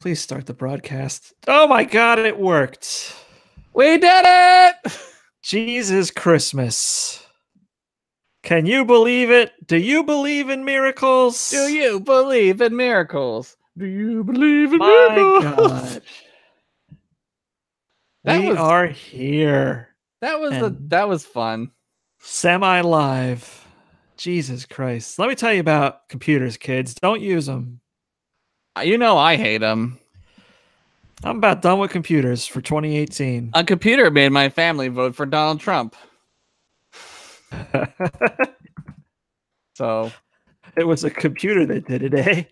Please start the broadcast. Oh my God, it worked. We did it! Jesus Christmas. Can you believe it? Do you believe in miracles? Do you believe in miracles? Do you believe in My miracles? God. We are here. That was fun. Semi-live. Jesus Christ. Let me tell you about computers, kids. Don't use them. You know I hate them. I'm about done with computers for 2018. A computer made my family vote for Donald Trump. So it was a computer that did it, eh?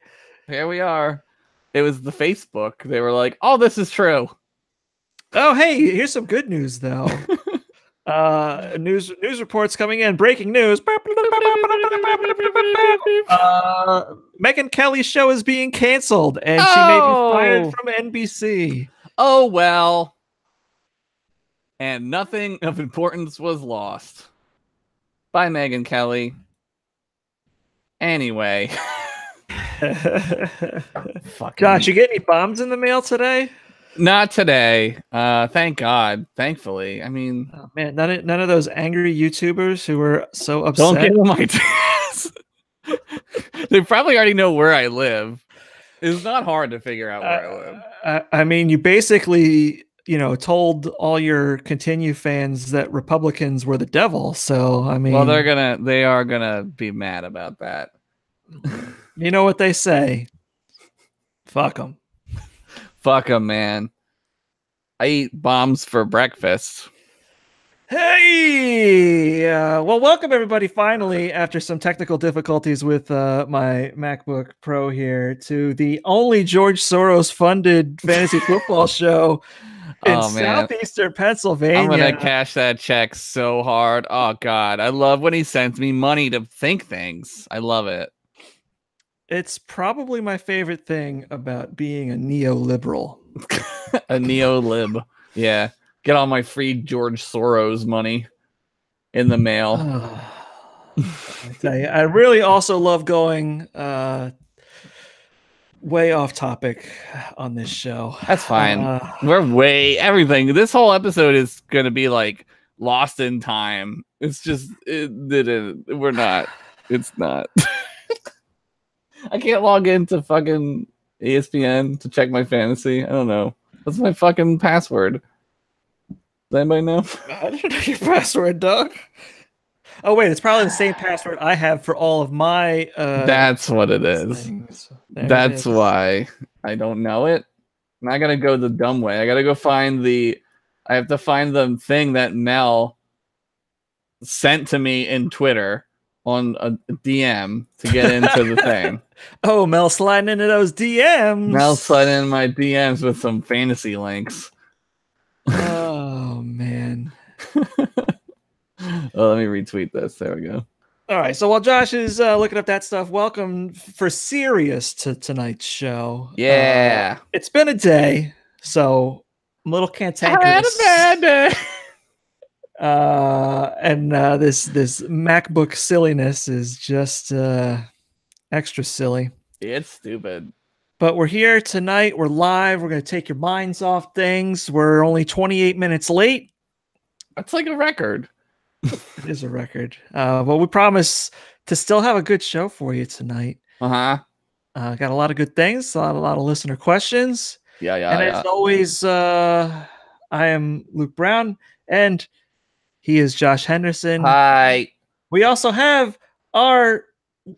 Here we are. It was the Facebook. They were like, "Oh, this is true." Oh, hey, here's some good news though. News reports coming in. Breaking news. Megyn Kelly's show is being canceled, and she may be fired from NBC. Oh well. And nothing of importance was lost. Bye, Megyn Kelly. Anyway. Josh, you get any bombs in the mail today? Not today. Thank God. Thankfully. I mean, oh, man, none of those angry YouTubers who were so upset. Don't give them ideas. They probably already know where I live. It's not hard to figure out where I live. I mean, you basically, told all your Continue fans that Republicans were the devil. So, I mean, well, they are gonna be mad about that. You know what they say? Fuck them. Fuck them, man. I eat bombs for breakfast. Hey! Well, welcome everybody finally, after some technical difficulties with my MacBook Pro here, to the only George Soros funded fantasy football show in southeastern Pennsylvania. I'm going to cash that check so hard. Oh, God. I love when he sends me money to think things. I love it. It's probably my favorite thing about being a neoliberal. A neo-lib. Yeah. Get all my free George Soros money in the mail. I tell you, I really also love going way off topic on this show. That's fine. We're everything. This whole episode is going to be like lost in time. It's just, we're not. It's not. I can't log into fucking ESPN to check my fantasy. I don't know. What's my fucking password? Does anybody know? I don't know your password, Doug. Oh, wait. It's probably the same password I have for all of my... That's what it is. That's why I don't know it. And I got to go the dumb way. I got to go find I have to find the thing that Mel sent to me in Twitter on a DM to get into the thing. Oh, Mel sliding into those DMs. Mel sliding in my DMs with some fantasy links. Oh, man. Oh, let me retweet this. There we go. All right. So while Josh is looking up that stuff, welcome for serious to tonight's show. Yeah. It's been a day, so I'm a little cantankerous. I had a bad day. And this MacBook silliness is just extra silly. It's stupid. But we're here tonight. We're live. We're going to take your minds off things. We're only 28 minutes late. That's like a record. It is a record. But we promise to still have a good show for you tonight. Got a lot of good things. A lot of listener questions. Yeah. And as always, I am Luke Brown, and he is Josh Henderson. Hi. We also have our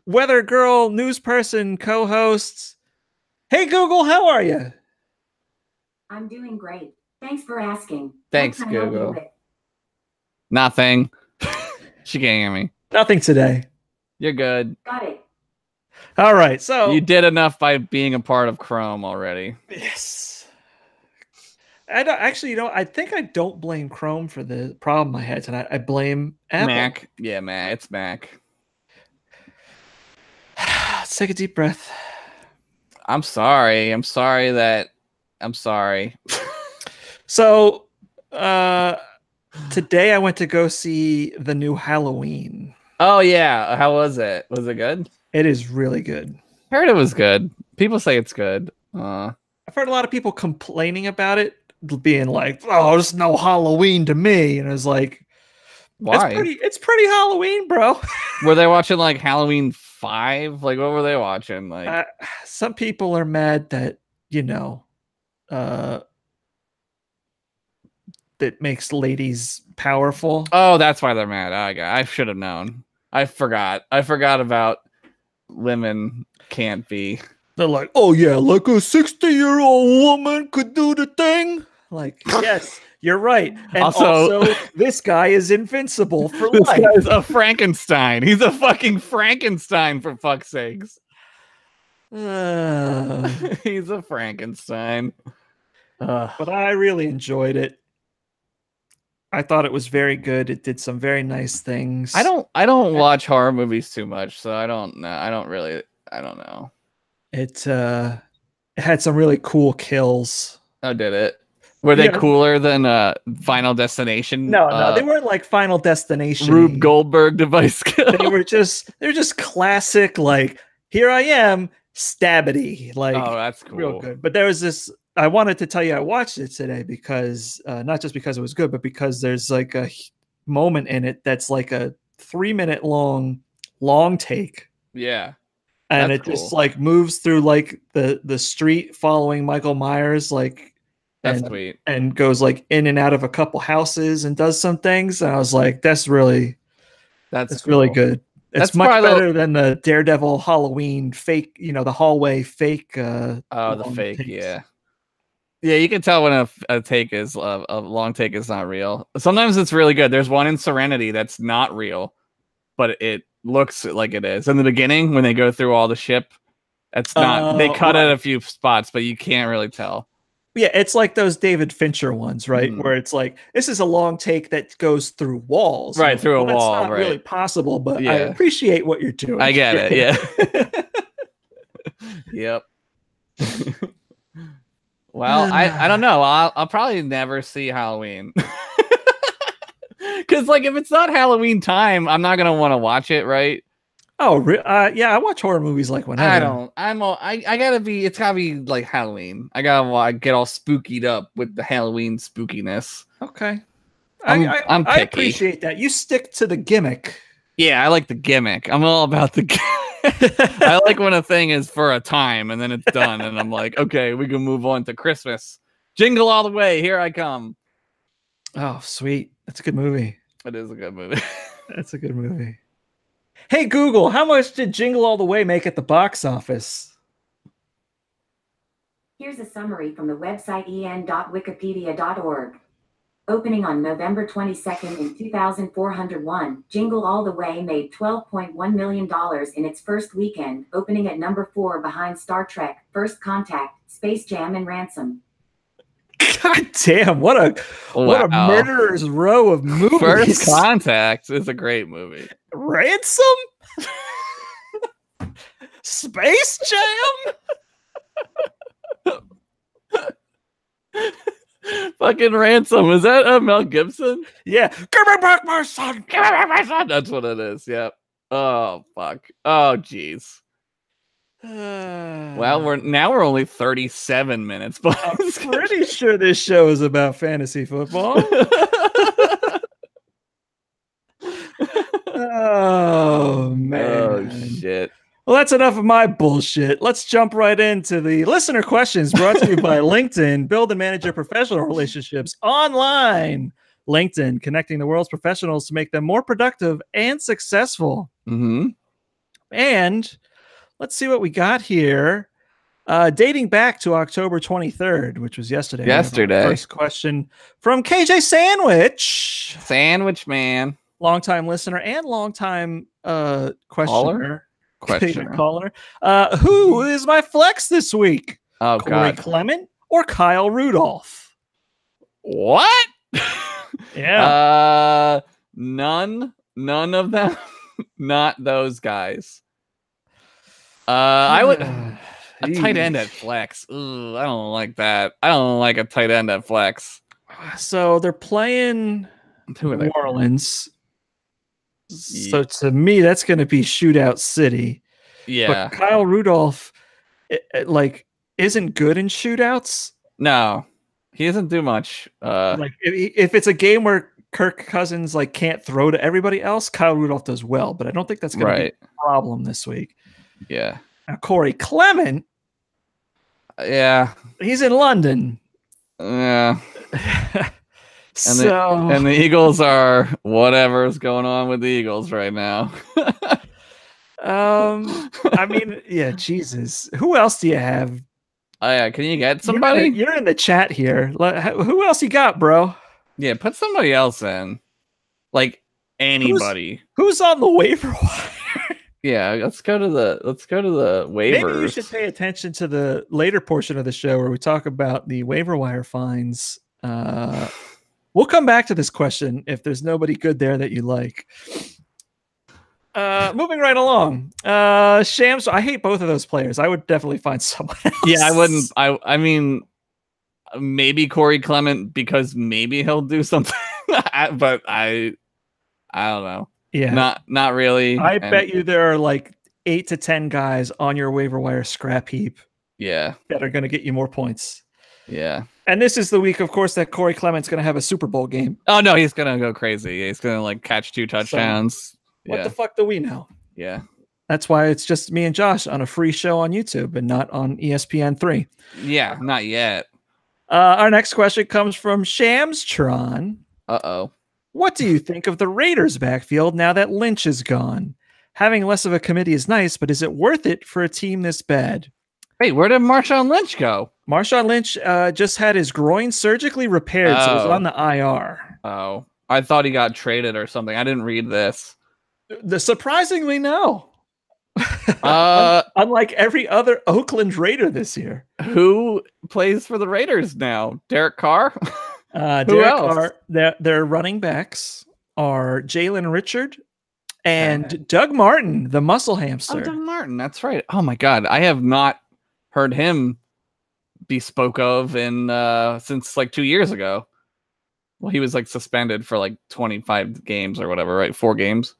Weather Girl news person co-hosts. Hey, Google, how are you? I'm doing great. Thanks for asking. Thanks, Google. Nothing. She can't hear me. Nothing today. You're good. Got it. All right, so... You did enough by being a part of Chrome already. Yes. I don't, actually, I think I don't blame Chrome for the problem I had tonight. I blame Apple. Mac. Yeah, Mac. It's Mac. Let's take a deep breath. I'm sorry. So, today I went to go see the new Halloween. Oh, yeah. How was it? Was it good? It is really good. I heard it was good. People say it's good. I I've heard a lot of people complaining about it, being like, "Oh, there's no Halloween to me," and it's like, Why? It's pretty Halloween, bro. Were they watching like Halloween 5? Like, what were they watching? Like, Some people are mad that uh, that makes ladies powerful. oh, that's why they're mad. I should have known. I forgot about women can't be. They're like, "Oh yeah, like a 60-year-old woman could do the thing." Like, yes, you're right. And also this guy is invincible for this life. guy's a Frankenstein. He's a fucking Frankenstein, for fuck's sakes. He's a Frankenstein. But I really enjoyed it. I thought it was very good. It did some very nice things. I don't watch horror movies too much, so I don't know. I don't know. It had some really cool kills. Oh, did it? Were they cooler than Final Destination? No, they weren't like Final Destination. Rube Goldberg device kill. They're just classic, like, here I am, stabbity. Like, oh, that's cool. Real good. But there was this, I wanted to tell you I watched it today because not just because it was good, but because there's like a moment in it that's like a 3-minute long take. Yeah. And it just like moves through like the street following Michael Myers, like, that's sweet, and goes like in and out of a couple houses and does some things. And I was like, that's cool. Really good. It's much better than the Daredevil Halloween fake, the hallway fake. The fake, takes. Yeah, you can tell when a take is a long take is not real. Sometimes it's really good. There's one in Serenity that's not real, but it looks like it is. In the beginning, when they go through all the ship, it's not. They cut at a few spots, but you can't really tell. Yeah, it's like those David Fincher ones, right? Where it's like, this is a long take that goes through walls. Right, through a wall. That's not really possible, but I appreciate what you're doing. I get it, yeah. Yep. Well, I don't know. I'll probably never see Halloween. Because, like, if it's not Halloween time, I'm not going to want to watch it, right? Oh, yeah, I watch horror movies like whenever. I gotta be, it's gotta be like Halloween. I gotta get all spookied up with the Halloween spookiness. Okay. I'm picky. I appreciate that. You stick to the gimmick. Yeah, I like the gimmick. I'm all about the I like when a thing is for a time and then it's done and I'm like, okay, we can move on to Christmas. Jingle all the way, here I come. Oh, sweet. That's a good movie. It is a good movie. That's a good movie. Hey, Google, how much did Jingle All the Way make at the box office? Here's a summary from the website en.wikipedia.org. Opening on November 22nd in 2401, Jingle All the Way made $12.1 million in its first weekend, opening at number 4 behind Star Trek, First Contact, Space Jam, and Ransom. God damn, what a murderer's row of movies. First Contact is a great movie. Ransom? Space Jam? Fucking Ransom. Is that Mel Gibson? Yeah. Give me back my son. Give me back my son. That's what it is. Yep. Oh, fuck. Oh, jeez. Well, we're only 37 minutes, but I'm pretty sure this show is about fantasy football. Oh man. Oh shit. Well, that's enough of my bullshit. Let's jump right into the listener questions brought to you by LinkedIn. Build and manage your professional relationships online. LinkedIn, connecting the world's professionals to make them more productive and successful. Mm-hmm. And let's see what we got here. Dating back to October 23rd, which was yesterday. First question from KJ Sandwich. Sandwich man. Longtime listener and longtime questioner. Caller. Who is my flex this week? Oh, Corey God. Clement or Kyle Rudolph? What? Yeah. None of them. Not those guys. I would a tight end at flex. Ooh, I don't like that. I don't like a tight end at flex. So they're playing New Orleans. So to me, that's going to be Shootout City. Yeah. But Kyle Rudolph, isn't good in shootouts. No, he doesn't do much. Like if it's a game where Kirk Cousins like can't throw to everybody else, Kyle Rudolph does well, but I don't think that's going to be a problem this week. Yeah. Now, Corey Clement. Yeah. He's in London. Yeah. And the Eagles are whatever's going on with the Eagles right now. I mean, yeah, Jesus. Who else do you have? Oh yeah, can you get somebody? You're in the chat here. Who else you got, bro? Yeah, put somebody else in. Like anybody. Who's on the waiver wire? Yeah, let's go to the waivers. Maybe you should pay attention to the later portion of the show where we talk about the waiver wire finds. We'll come back to this question if there's nobody good there that you like. Moving right along. Shams, I hate both of those players. I would definitely find someone else. Yeah, I wouldn't. I mean, maybe Corey Clement because maybe he'll do something, but I don't know. Yeah, not really. I bet you there are like 8 to 10 guys on your waiver wire scrap heap. Yeah, that are going to get you more points. Yeah. And this is the week, of course, that Corey Clement's going to have a Super Bowl game. Oh no, he's gonna go crazy. He's gonna like catch 2 touchdowns. So, what the fuck do we know? Yeah. That's why it's just me and Josh on a free show on YouTube and not on ESPN3. Yeah, not yet. Our next question comes from Shamstron. Uh-oh. What do you think of the Raiders' backfield now that Lynch is gone? Having less of a committee is nice, but is it worth it for a team this bad? Wait, where did Marshawn Lynch go? Marshawn Lynch just had his groin surgically repaired, so he's on the IR. Oh, I thought he got traded or something. I didn't read this. Surprisingly, no. Unlike every other Oakland Raider this year. Who plays for the Raiders now? Derek Carr? Derek Carr. Their running backs are Jalen Richard and Doug Martin, the muscle hamster. Oh, Doug Martin, that's right. Oh my God, I have not heard him be spoke of in since like 2 years ago. Well, he was like suspended for like 25 games or whatever, right? 4 games.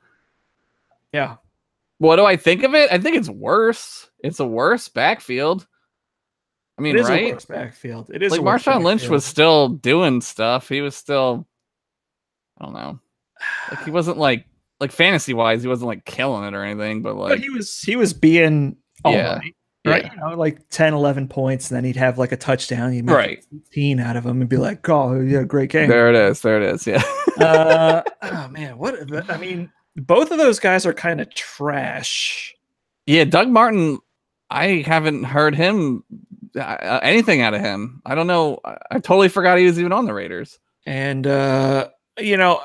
Yeah. What do I think of it? I think it's worse. It's a worse backfield. I mean, it is right? a worse backfield. It is like Marshawn Lynch was still doing stuff. He was still, I don't know. Like he wasn't like fantasy wise, he wasn't like killing it or anything, but like he was being all right. Right, yeah. You know, like 10, 11 points, and then he'd have like a touchdown. He'd make 15 out of him and be like, "Oh, yeah, great game." There it is. Yeah. Oh man, I mean, both of those guys are kind of trash. Yeah, Doug Martin. I haven't heard him anything out of him. I don't know. I totally forgot he was even on the Raiders. And you know,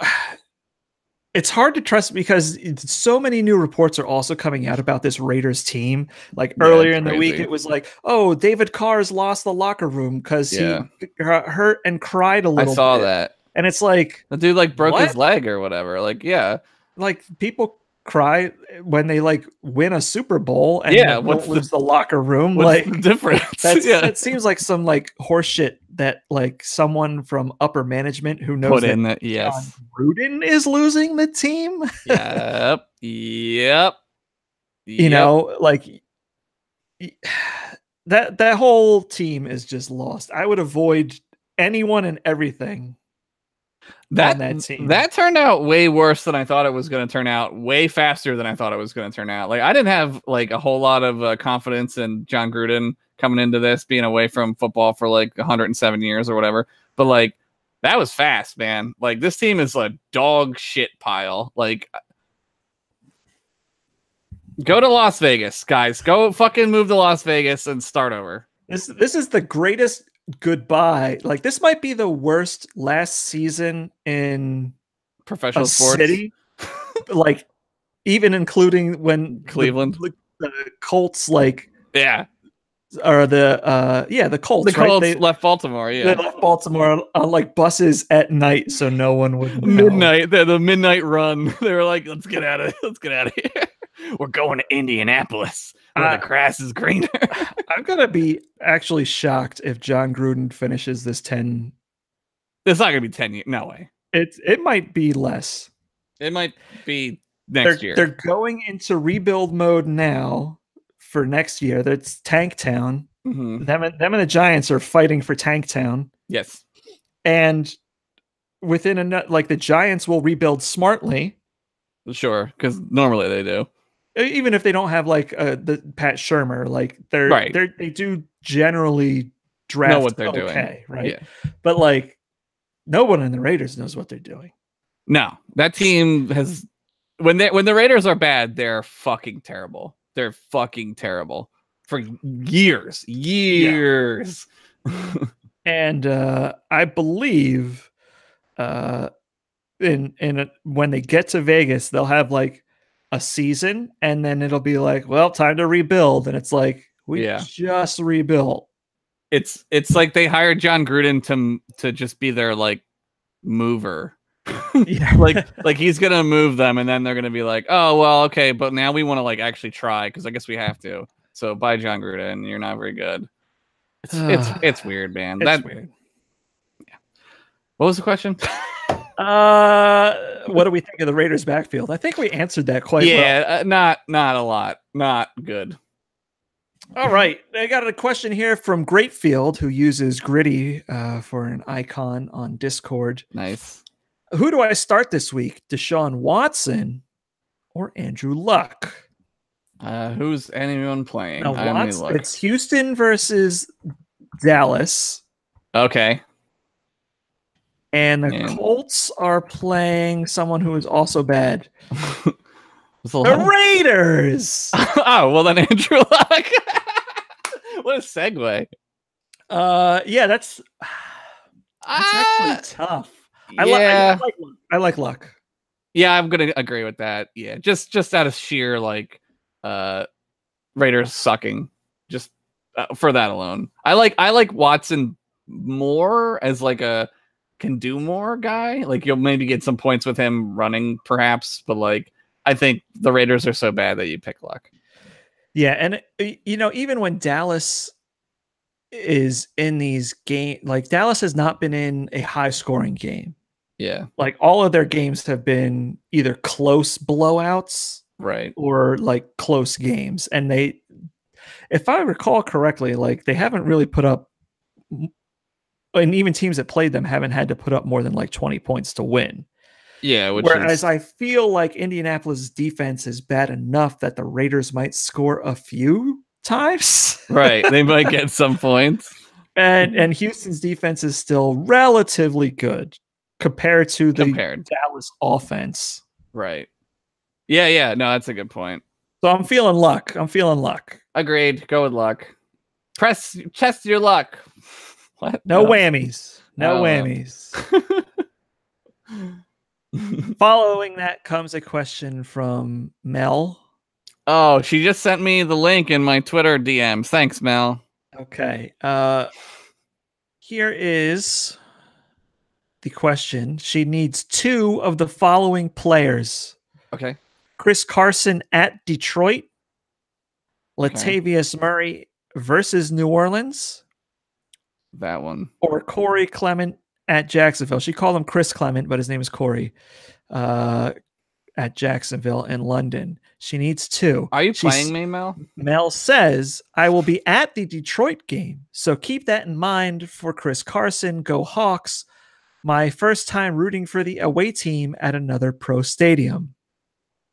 it's hard to trust because so many new reports are also coming out about this Raiders team. Like earlier in the week, it was like, oh, David Carr's lost the locker room because he hurt and cried a little bit. I saw that. And it's like, the dude like broke his leg or whatever. Like, yeah. Like people cry when they like win a Super Bowl and what's lose the locker room. What's like the difference? That seems like some like horse shit that like someone from upper management who knows put in that yes, Gruden is losing the team. Yep. You know, like that whole team is just lost. I would avoid anyone and everything. That team. That turned out way worse than I thought it was going to turn out, way faster than I thought it was going to turn out. Like I didn't have like a whole lot of confidence in John Gruden coming into this, being away from football for like 107 years or whatever. But like that was fast, man. Like this team is a dog shit pile. Like go to Las Vegas, guys. Go fucking move to Las Vegas and start over. This is the greatest goodbye. Like this might be the worst last season in professional sports city. Like even including when Cleveland the Colts like or the Colts. The Colts left Baltimore. Yeah, they left Baltimore on like buses at night, so no one would know. Midnight. The midnight run. They were like, "Let's get out of here. We're going to Indianapolis, where the grass is greener." I'm gonna be actually shocked if John Gruden finishes this 10. It's not gonna be 10 years. No way. It might be less. It might be next year. They're going into rebuild mode now. For next year, that's Tank Town. Mhm. Them and the Giants are fighting for Tank Town, Yes. and within like the Giants will rebuild smartly, Sure, because normally they do. even if they don't have like the Pat Shermer. Like Right. they do generally draft Know what they're okay, doing. right? Yeah. But like no one in the Raiders knows what they're doing. No, that team has when the Raiders are bad, they're fucking terrible. They're fucking terrible for years. And I believe when they get to Vegas, they'll have like a season, and then it'll be like, well, time to rebuild, and it's like we just rebuilt. It's like they hired John Gruden to just be their like mover. Yeah. like he's gonna move them, and then they're gonna be like, oh well, okay, but now we want to like actually try because I guess we have to. So bye, John Gruden. You're not very good. It's weird, man. That's weird. Yeah. What was the question? What do we think of the Raiders' backfield? I think we answered that quite well. Not a lot. Not good. All right. I got a question here from Greatfield, who uses Gritty for an icon on Discord. Nice. Who do I start this week? Deshaun Watson or Andrew Luck? Who's anyone playing? Now, it's Houston versus Dallas. Okay. And the Colts are playing someone who is also bad. The Raiders. Oh, well then Andrew Luck. What a segue. Yeah, that's actually tough. I like Luck. Yeah, I'm gonna agree with that. Yeah, just out of sheer like Raiders sucking, just for that alone. I like Watson more as like a can do more guy. Like you'll maybe get some points with him running, perhaps, but like I think the Raiders are so bad that you pick Luck. Yeah, and even when Dallas is in these games, like Dallas has not been in a high scoring game. Yeah. Like all of their games have been either close blowouts, right, or like close games. And they, if I recall correctly, like they haven't really put up, and even teams that played them haven't had to put up more than like 20 points to win. Yeah. Whereas I feel like Indianapolis' defense is bad enough that the Raiders might score a few times. Right. They might get some points. And Houston's defense is still relatively good compared to the Dallas offense. Right. Yeah. No, that's a good point. So I'm feeling Luck. Agreed. Go with Luck. Test your luck. What? No whammies. No whammies. Following that comes a question from Mel. Oh, she just sent me the link in my Twitter DMs. Thanks, Mel. Okay. Here is the question. She needs 2 of the following players. Okay. Chris Carson at Detroit. Latavius Murray versus New Orleans. That one. Or Corey Clement at Jacksonville. She called him Chris Clement, but his name is Corey. At Jacksonville and London. She needs 2. Are you playing me, Mel? Mel says, I will be at the Detroit game, so keep that in mind for Chris Carson. Go Hawks. My first time rooting for the away team at another pro stadium.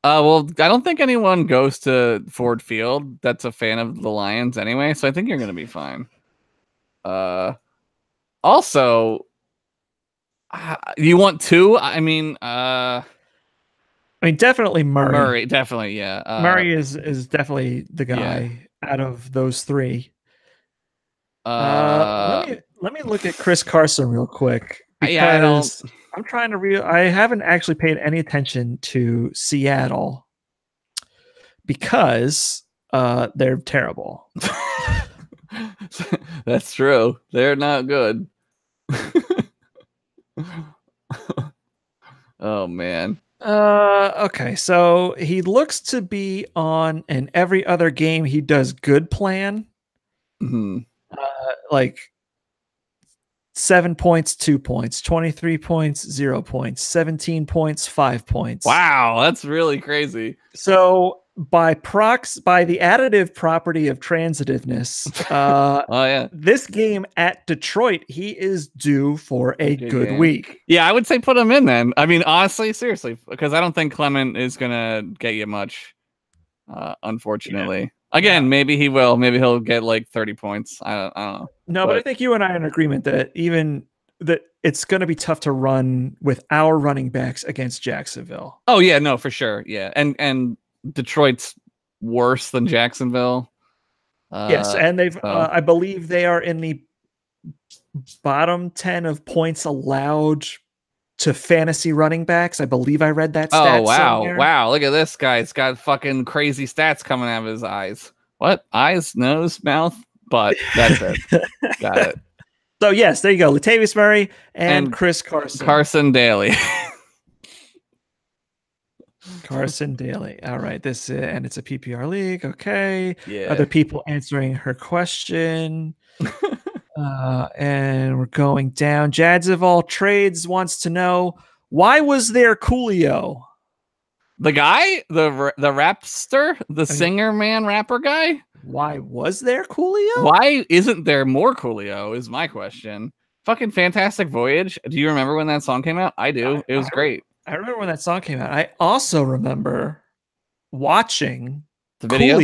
Well, I don't think anyone goes to Ford Field that's a fan of the Lions anyway, so I think you're going to be fine. Also, you want 2? I mean, definitely Murray. Murray, definitely, yeah. Murray is definitely the guy out of those 3. Let me look at Chris Carson real quick, because I'm trying to I haven't actually paid any attention to Seattle because they're terrible. That's true. They're not good. Oh man. Okay, so he looks to be on an every other game he does good plan. Mm-hmm. Like 7 points, 2 points, 23 points, 0 points, 17 points, 5 points. Wow, that's really crazy. So by the additive property of transitiveness, Oh yeah, this game at Detroit, he is due for a good game. week. Yeah, I would say put him in then. I mean, honestly, seriously, because I don't think Clement is gonna get you much. Unfortunately, Yeah. again, maybe he will. Maybe he'll get like 30 points. I don't know. No, but I think you and I are in agreement that it's going to be tough to run with our running backs against Jacksonville. Oh yeah, no, for sure. Yeah, and Detroit's worse than Jacksonville. Yes, and I believe they are in the bottom 10 of points allowed to fantasy running backs. I believe I read that stat. Oh wow, somewhere. wow! Look at this guy. He's got fucking crazy stats coming out of his eyes. What? Eyes, nose, mouth, butt. That's it. Got it. So yes, there you go. Latavius Murray and Chris Carson. Carson Daly. Carson Daly. All right, and it's a PPR league. Okay. Yeah. Other people answering her question. And we're going down. Jads of all trades wants to know, why was there Coolio? The guy, the rapster, the singer man rapper guy. Why was there Coolio? Why isn't there more Coolio is my question. Fucking Fantastic Voyage. Do you remember when that song came out? I do. It was great. I remember when that song came out. I also remember watching the video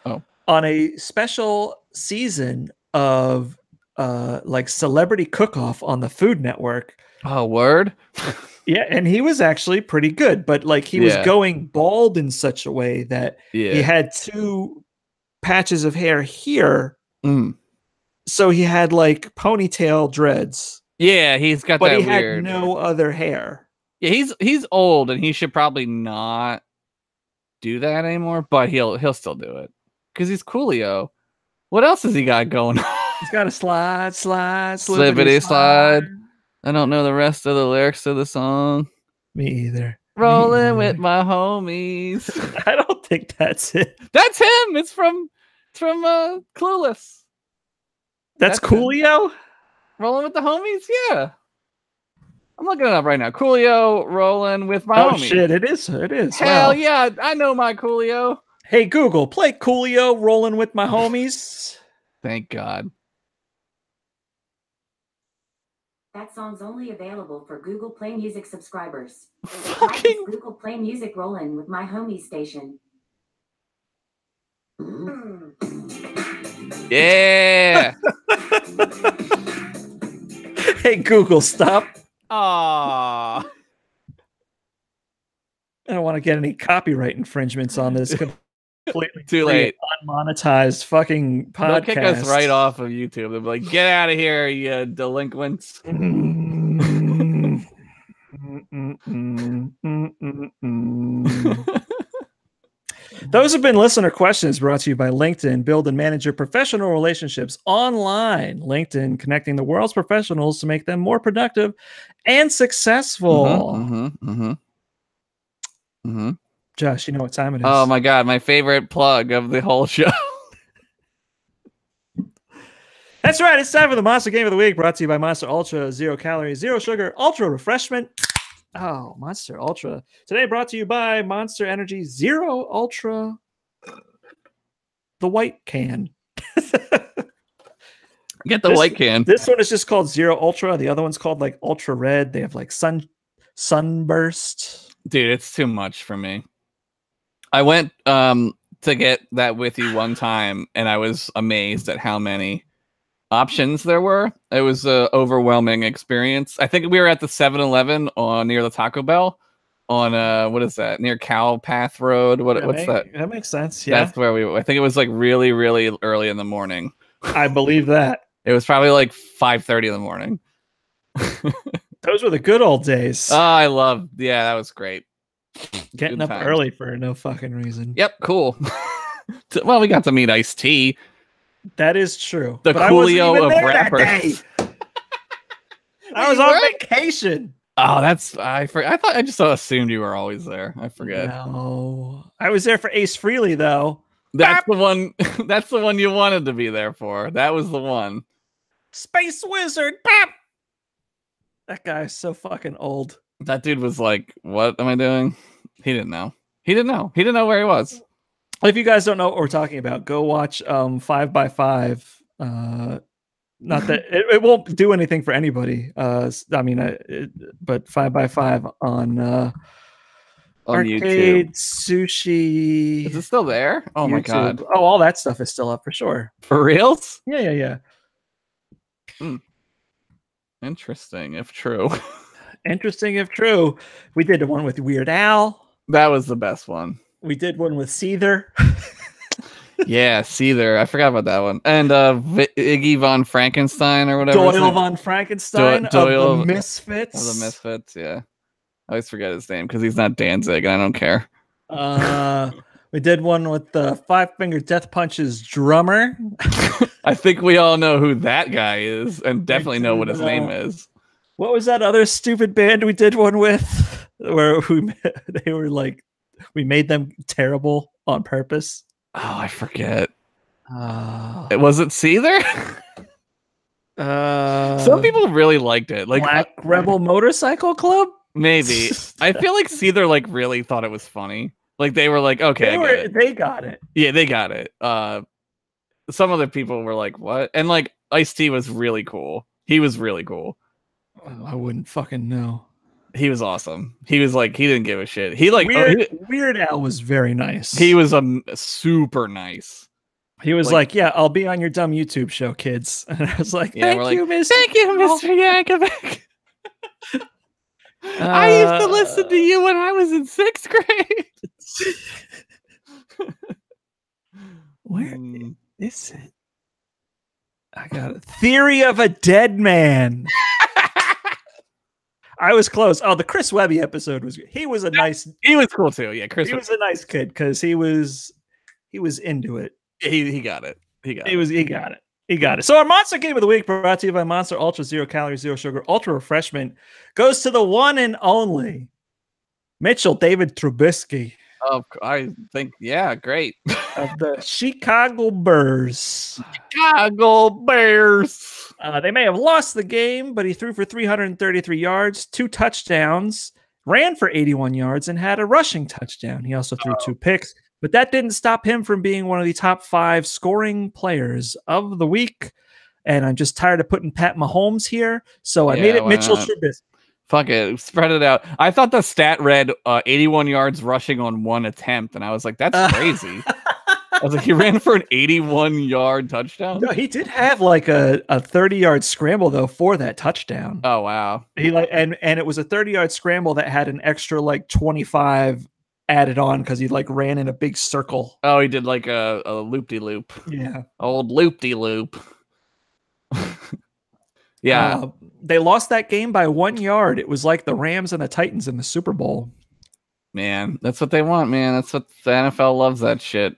Coolio on a special season of like Celebrity Cook-Off on the Food Network. Oh, word? Yeah, and he was actually pretty good, but like he was going bald in such a way that he had two patches of hair here. So he had like ponytail dreads. Yeah, he's got but that he weird. had no other hair. Yeah, he's old and he should probably not do that anymore, but he'll still do it because he's Coolio. What else has he got going on? He's got a slide, slippity slide. I don't know the rest of the lyrics to the song. Me either. Rolling with my homies. I don't think that's it. That's him. It's from Clueless. That's Coolio? Him. Rolling with the homies? Yeah. I'm looking it up right now. Coolio rolling with my homies. Oh shit, it is. Hell yeah, I know my Coolio. Hey Google, play Coolio rolling with my homies. Thank God. That song's only available for Google Play Music subscribers. Fucking Google Play Music Rollin' with my homies station. Yeah. Hey Google, stop. Aww. I don't want to get any copyright infringements on this. Completely too late. Unmonetized fucking podcast. They'll kick us right off of YouTube. They'll be like, "Get out of here, you delinquents." Those have been listener questions brought to you by LinkedIn. Build and manage your professional relationships online. LinkedIn, connecting the world's professionals to make them more productive and successful. Josh, you know what time it is. Oh my God, my favorite plug of the whole show. That's right. It's time for the Monster Game of the Week, brought to you by Monster Ultra. 0 calories, 0 sugar, ultra refreshment. Oh, Monster Ultra. Today brought to you by Monster Energy Zero Ultra. The white can. Get the white can. This one is just called Zero Ultra. The other one's called like Ultra Red. They have like sunburst. Dude, it's too much for me. I went to get that with you one time, and I was amazed at how many options there were. It was an overwhelming experience. I think we were at the 7-Eleven near the Taco Bell on what is that, near Cow Path Road? What's that? That makes sense. Yeah, that's where I think it was like really, really early in the morning. I believe that. It was probably like 5:30 in the morning. Those were the good old days. Oh, I love. Yeah, that was great. Getting up early for no fucking reason. Yep, cool. Well, we got to meet Ice-T. That is true. The Coolio of rappers. I was on vacation. Oh, I thought I just assumed you were always there. I forget. No, I was there for Ace Frehley though. That's the one. That's the one you wanted to be there for. That was the one. Space Wizard. Bap! That guy's so fucking old. That dude was like, "What am I doing?" He didn't know. He didn't know. He didn't know where he was. If you guys don't know what we're talking about, go watch 5x5. Not that it won't do anything for anybody. I mean, but 5x5 on Arcade YouTube. Sushi. Is it still there? Oh my YouTube. god. Oh, all that stuff is still up for sure. For reals? Yeah. Interesting, if true. Interesting if true. We did one with Weird Al. That was the best one. We did one with Seether. Yeah, Seether. I forgot about that one. And Iggy von Frankenstein or whatever. Doyle von Frankenstein Doyle of the Misfits. Of the Misfits, yeah. I always forget his name because he's not Danzig, and I don't care. We did one with the Five Finger Death Punch's drummer. I think we all know who that guy is, and definitely know what his name is. What was that other stupid band we did one with? Where they were like, we made them terrible on purpose. Oh, I forget. Was it Seether? Some people really liked it. Like Black Rebel Motorcycle Club? Maybe. I feel like Seether like really thought it was funny. Like they were like, okay, they got it. Yeah, they got it. Some other people were like, what? And like Ice-T was really cool. He was really cool. Oh, I wouldn't fucking know. He was awesome. He was like, he didn't give a shit. He like Weird Al was very nice. He was super nice. He was like, yeah, I'll be on your dumb YouTube show, kids. And I was like, thank you, Mr. Yankovic. I used to listen to you when I was in 6th grade. Where is it? I got it. Theory of a Dead Man. I was close. Oh, the Chris Webby episode was good. He was he was cool too. Yeah, Chris. He was a nice kid because he was into it. He got it. He got it. So our Monster Game of the Week, brought to you by Monster Ultra, 0 calories, 0 sugar, ultra refreshment, goes to the one and only Mitchell David Trubisky. Oh, I think, yeah, great. Of the Chicago Bears. They may have lost the game, but he threw for 333 yards, 2 touchdowns, ran for 81 yards, and had a rushing touchdown. He also threw 2 picks. But that didn't stop him from being one of the top 5 scoring players of the week. And I'm just tired of putting Pat Mahomes here. So I made it Mitchell Trubisky. Fuck it. Spread it out. I thought the stat read 81 yards rushing on 1 attempt. And I was like, that's crazy. I was like, he ran for an 81-yard touchdown? No, he did have like a 30-yard scramble, though, for that touchdown. Oh, wow. And it was a 30-yard scramble that had an extra like 25 added on because he like ran in a big circle. Oh, he did like a loop-de-loop. Yeah. Old loop-de-loop. Yeah. They lost that game by 1 yard. It was like the Rams and the Titans in the Super Bowl. Man, that's what they want, man. That's what the NFL loves, that shit.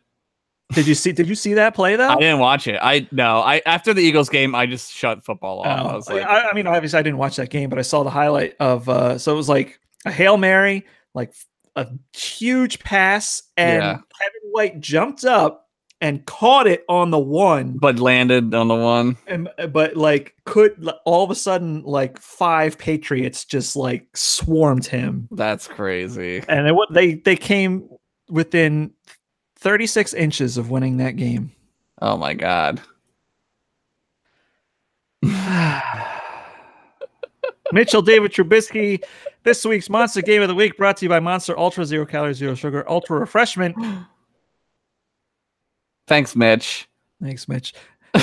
Did you see that play though? I didn't watch it. After the Eagles game, I just shut football off. I was like, I mean, obviously I didn't watch that game, but I saw the highlight of so it was like a Hail Mary, like a huge pass, and Kevin White jumped up and caught it on the 1, but landed on the 1. But like could all of a sudden like 5 Patriots just like swarmed him. That's crazy. And they came within 36 inches of winning that game. Oh my God. Mitchell David Trubisky, this week's Monster Game of the Week, brought to you by Monster Ultra, 0 calories, 0 sugar, ultra refreshment. Thanks, Mitch.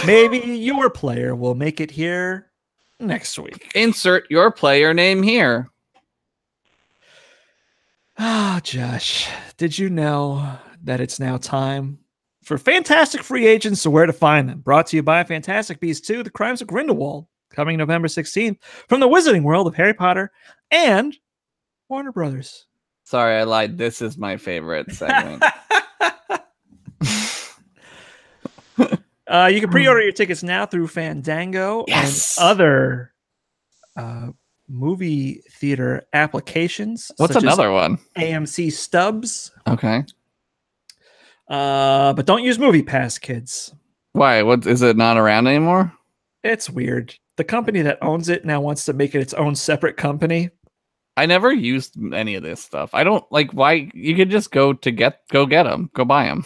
Maybe your player will make it here next week. Insert your player name here. Josh, did you know that it's now time for fantastic free agents, so where to find them? Brought to you by Fantastic Beasts 2, The Crimes of Grindelwald, coming November 16th from the Wizarding World of Harry Potter and Warner Brothers. Sorry, I lied. This is my favorite segment. You can pre-order your tickets now through Fandango and other movie theater applications. What's another one? AMC Stubs. Okay. But don't use MoviePass, kids. Why? What is it not around anymore? It's weird. The company that owns it now wants to make it its own separate company. I never used any of this stuff. I don't like why you could just go get them, go buy them.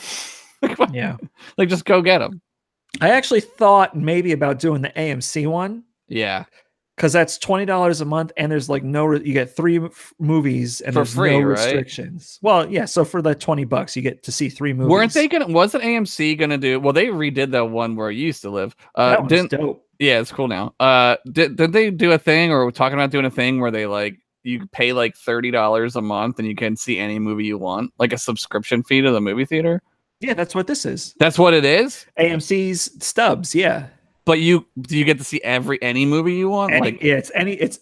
Yeah. Like just go get them. I actually thought maybe about doing the AMC one. Yeah. Because that's $20 a month, and there's like you get 3 movies, and for there's free, no right? restrictions. Well, yeah. So for the $20, you get to see 3 movies. Wasn't AMC gonna do? Well, they redid that one where you used to live. That one's dope. Yeah, it's cool now. Did they do a thing, or we're talking about doing a thing where they like you pay like $30 a month and you can see any movie you want, like a subscription fee to the movie theater? Yeah, that's what this is. That's what it is. AMC's stubs, yeah. But do you get to see any movie you want? It's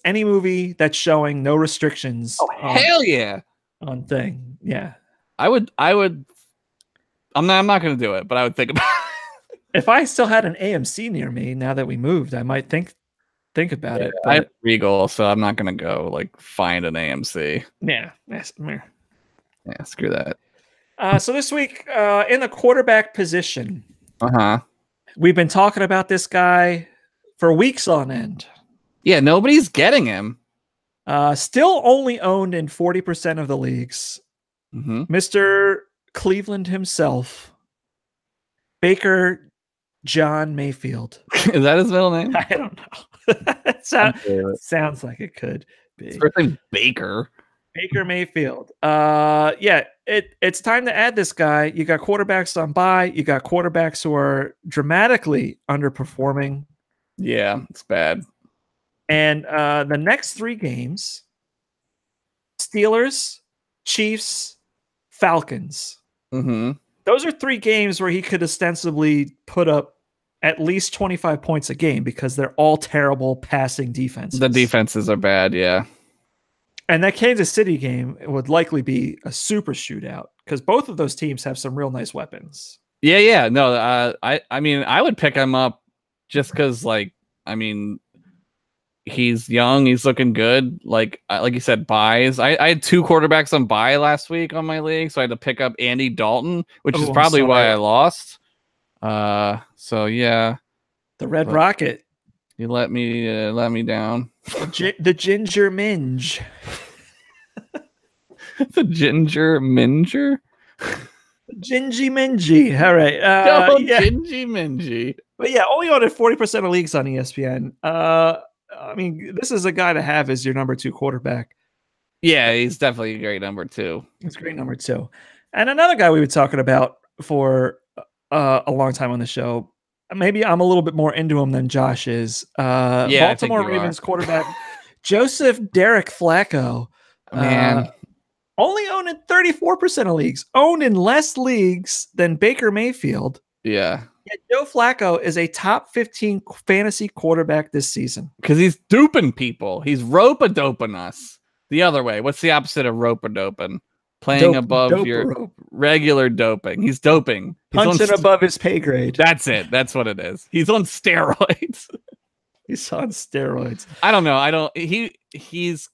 any movie that's showing, no restrictions. Oh, hell yeah! On thing, yeah. I would. I'm not going to do it, but I would think about it. If I still had an AMC near me now that we moved, I might think about it. But... I have Regal, so I'm not going to go like find an AMC. Yeah, screw that. So this week, in the quarterback position, we've been talking about this guy for weeks on end. Yeah, nobody's getting him. Still only owned in 40% of the leagues. Mr. Cleveland himself, Baker John Mayfield. Is that his middle name? I don't know. Sounds like it could be. His first name Baker. Baker Mayfield. Yeah, it's time to add this guy. You got quarterbacks on bye. You got quarterbacks who are dramatically underperforming. Yeah, it's bad. And the next 3 games, Steelers, Chiefs, Falcons. Those are 3 games where he could ostensibly put up at least 25 points a game because they're all terrible passing defenses. The defenses are bad, yeah. And that Kansas City game would likely be a super shootout because both of those teams have some real nice weapons. Yeah. No, I mean, I would pick him up just because, like, I mean, he's young, he's looking good. Like you said, buys. I had 2 quarterbacks on bye last week on my league, so I had to pick up Andy Dalton, which is probably why I lost. So yeah, the Red Rocket. You let me down. The Ginger Minge. The Ginger Minger? Gingy Mingy. All right. Yeah. Gingy Mingy. But yeah, only on 40% of leagues on ESPN. I mean, this is a guy to have as your number 2 quarterback. Yeah, he's definitely a great number 2. He's a great number 2. And another guy we were talking about for a long time on the show. Maybe I'm a little bit more into him than Josh is. Baltimore Ravens quarterback Joseph Derek Flacco. Man. Only owned in 34% of leagues. Owned in less leagues than Baker Mayfield. Yeah. Yet Joe Flacco is a top 15 fantasy quarterback this season. Because he's duping people. He's rope-a-doping us. The other way. What's the opposite of rope-a-doping? Playing above your regular doping. He's doping. Punching above his pay grade. That's it. That's what it is. He's on steroids. He's on steroids. I don't know. He's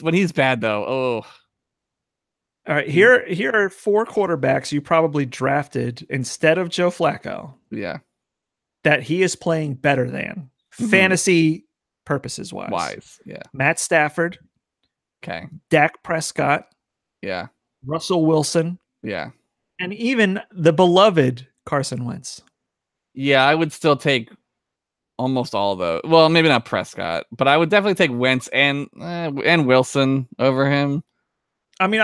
when he's bad though. Oh. All right. Here are 4 quarterbacks you probably drafted instead of Joe Flacco. Yeah. That he is playing better than fantasy purposes wise. Yeah. Matt Stafford. Okay. Dak Prescott. Yeah. Russell Wilson. Yeah. And even the beloved Carson Wentz. Yeah, I would still take almost all of those. Well, maybe not Prescott, but I would definitely take Wentz and Wilson over him. I mean,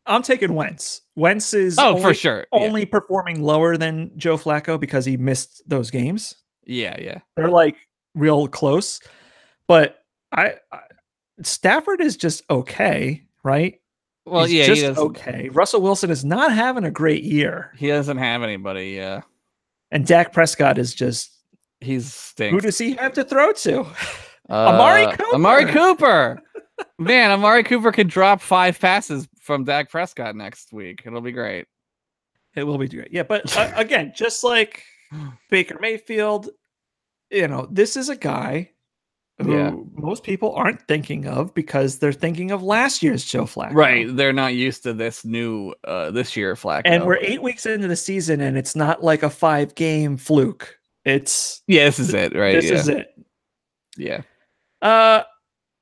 I'm taking Wentz. Wentz is for sure only performing lower than Joe Flacco because he missed those games. Yeah. They're like real close. But Stafford is just okay, right? Well, he's just okay. Russell Wilson is not having a great year. He doesn't have anybody, yeah. And Dak Prescott is just he's stinks. Who does he have to throw to? Amari Cooper. Amari Cooper. Man, Amari Cooper could drop 5 passes from Dak Prescott next week. It'll be great. It will be great. Yeah, but again, just like Baker Mayfield, this is a guy who most people aren't thinking of because they're thinking of last year's Joe Flacco. Right. They're not used to this new this year Flacco. And we're 8 weeks into the season and it's not like a 5-game fluke. It's this is it, right? This is it. Yeah.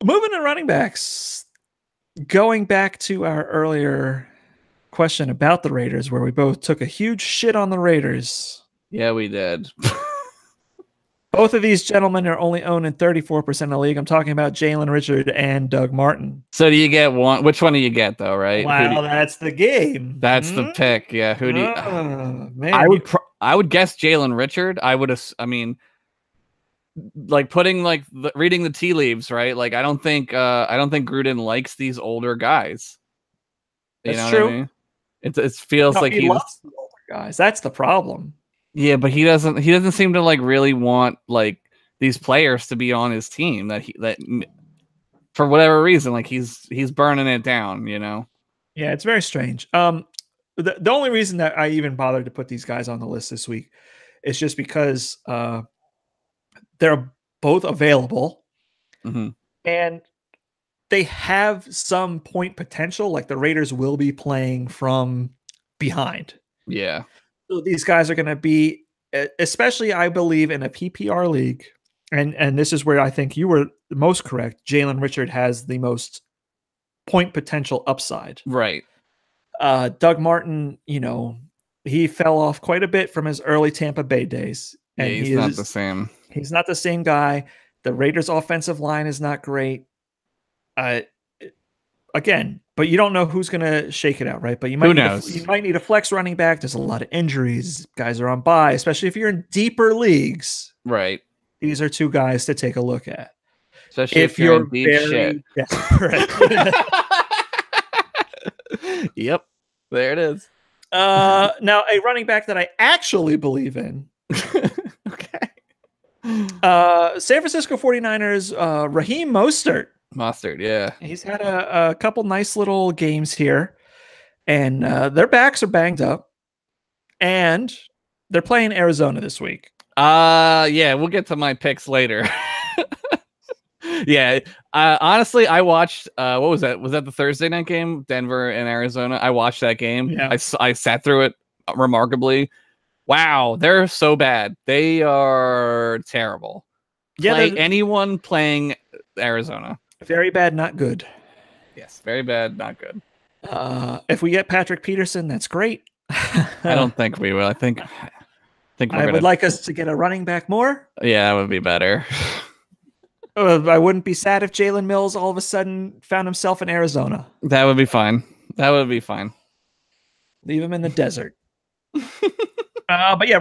Moving to running backs. going back to our earlier question about the Raiders, where we both took a huge shit on the Raiders. Yeah, we did. Both of these gentlemen are only owned in 34% of the league. I'm talking about Jalen Richard and Doug Martin. So do you get one? Which one do you get though? Right? Wow, that's the game. That's the pick. Yeah. Who do you? Man, I would guess Jalen Richard. I mean, like putting like reading the tea leaves, right? Like I don't think Gruden likes these older guys. You that's know true. what I mean? It feels like he loves the older guys. That's the problem. Yeah, but he doesn't seem to like really want like these players to be on his team that for whatever reason, like he's burning it down, you know? Yeah, it's very strange. The only reason that I even bothered to put these guys on the list this week is just because they're both available and they have some point potential. Like the Raiders will be playing from behind. Yeah. So these guys are going to be, especially I believe in a PPR league. And this is where I think you were the most correct. Jalen Richard has the most point potential upside. Right. Doug Martin, he fell off quite a bit from his early Tampa Bay days. And he's not the same. He's not the same guy. The Raiders' offensive line is not great. Again, but you don't know who's going to shake it out, right? But you might need a flex running back. There's a lot of injuries. Guys are on bye, especially if you're in deeper leagues. Right. These are two guys to take a look at. Especially if you're in deep shit. Desperate. Yep. There it is. Now, a running back that I actually believe in. Okay. San Francisco 49ers, Raheem Mostert. Mostert, yeah. He's had a couple nice little games here, and their backs are banged up, and they're playing Arizona this week. Yeah, we'll get to my picks later. Yeah, honestly, I watched, what was that? Was that the Thursday night game? Denver and Arizona? I watched that game. Yeah. I sat through it remarkably. Wow, they're so bad. They are terrible. Yeah, anyone playing Arizona. Very bad, not good. Yes, very bad, not good. If we get Patrick Peterson, that's great. I don't think we will. I think I would like us to get a running back more. Yeah, that would be better. I wouldn't be sad if Jalen Mills all of a sudden found himself in Arizona. That would be fine. That would be fine. Leave him in the desert. But yeah,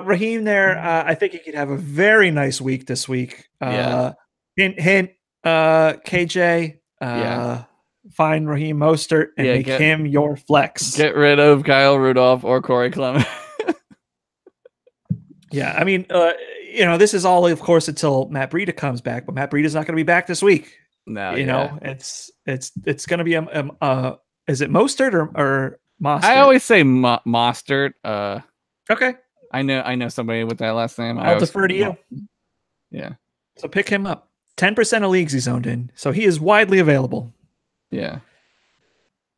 Raheem there, I think he could have a very nice week this week. Hint, KJ, find Raheem Mostert and make him your flex. Get rid of Kyle Rudolph or Corey Clement. Yeah, I mean, this is all, of course, until Matt Breida comes back, but Matt Breida's not going to be back this week. No, know, it's going to be is it Mostert or Mostert? I always say Mostert. Okay, I know somebody with that last name. I'll defer to you. Yeah, so pick him up. 10% of leagues he's owned in, so he is widely available. Yeah.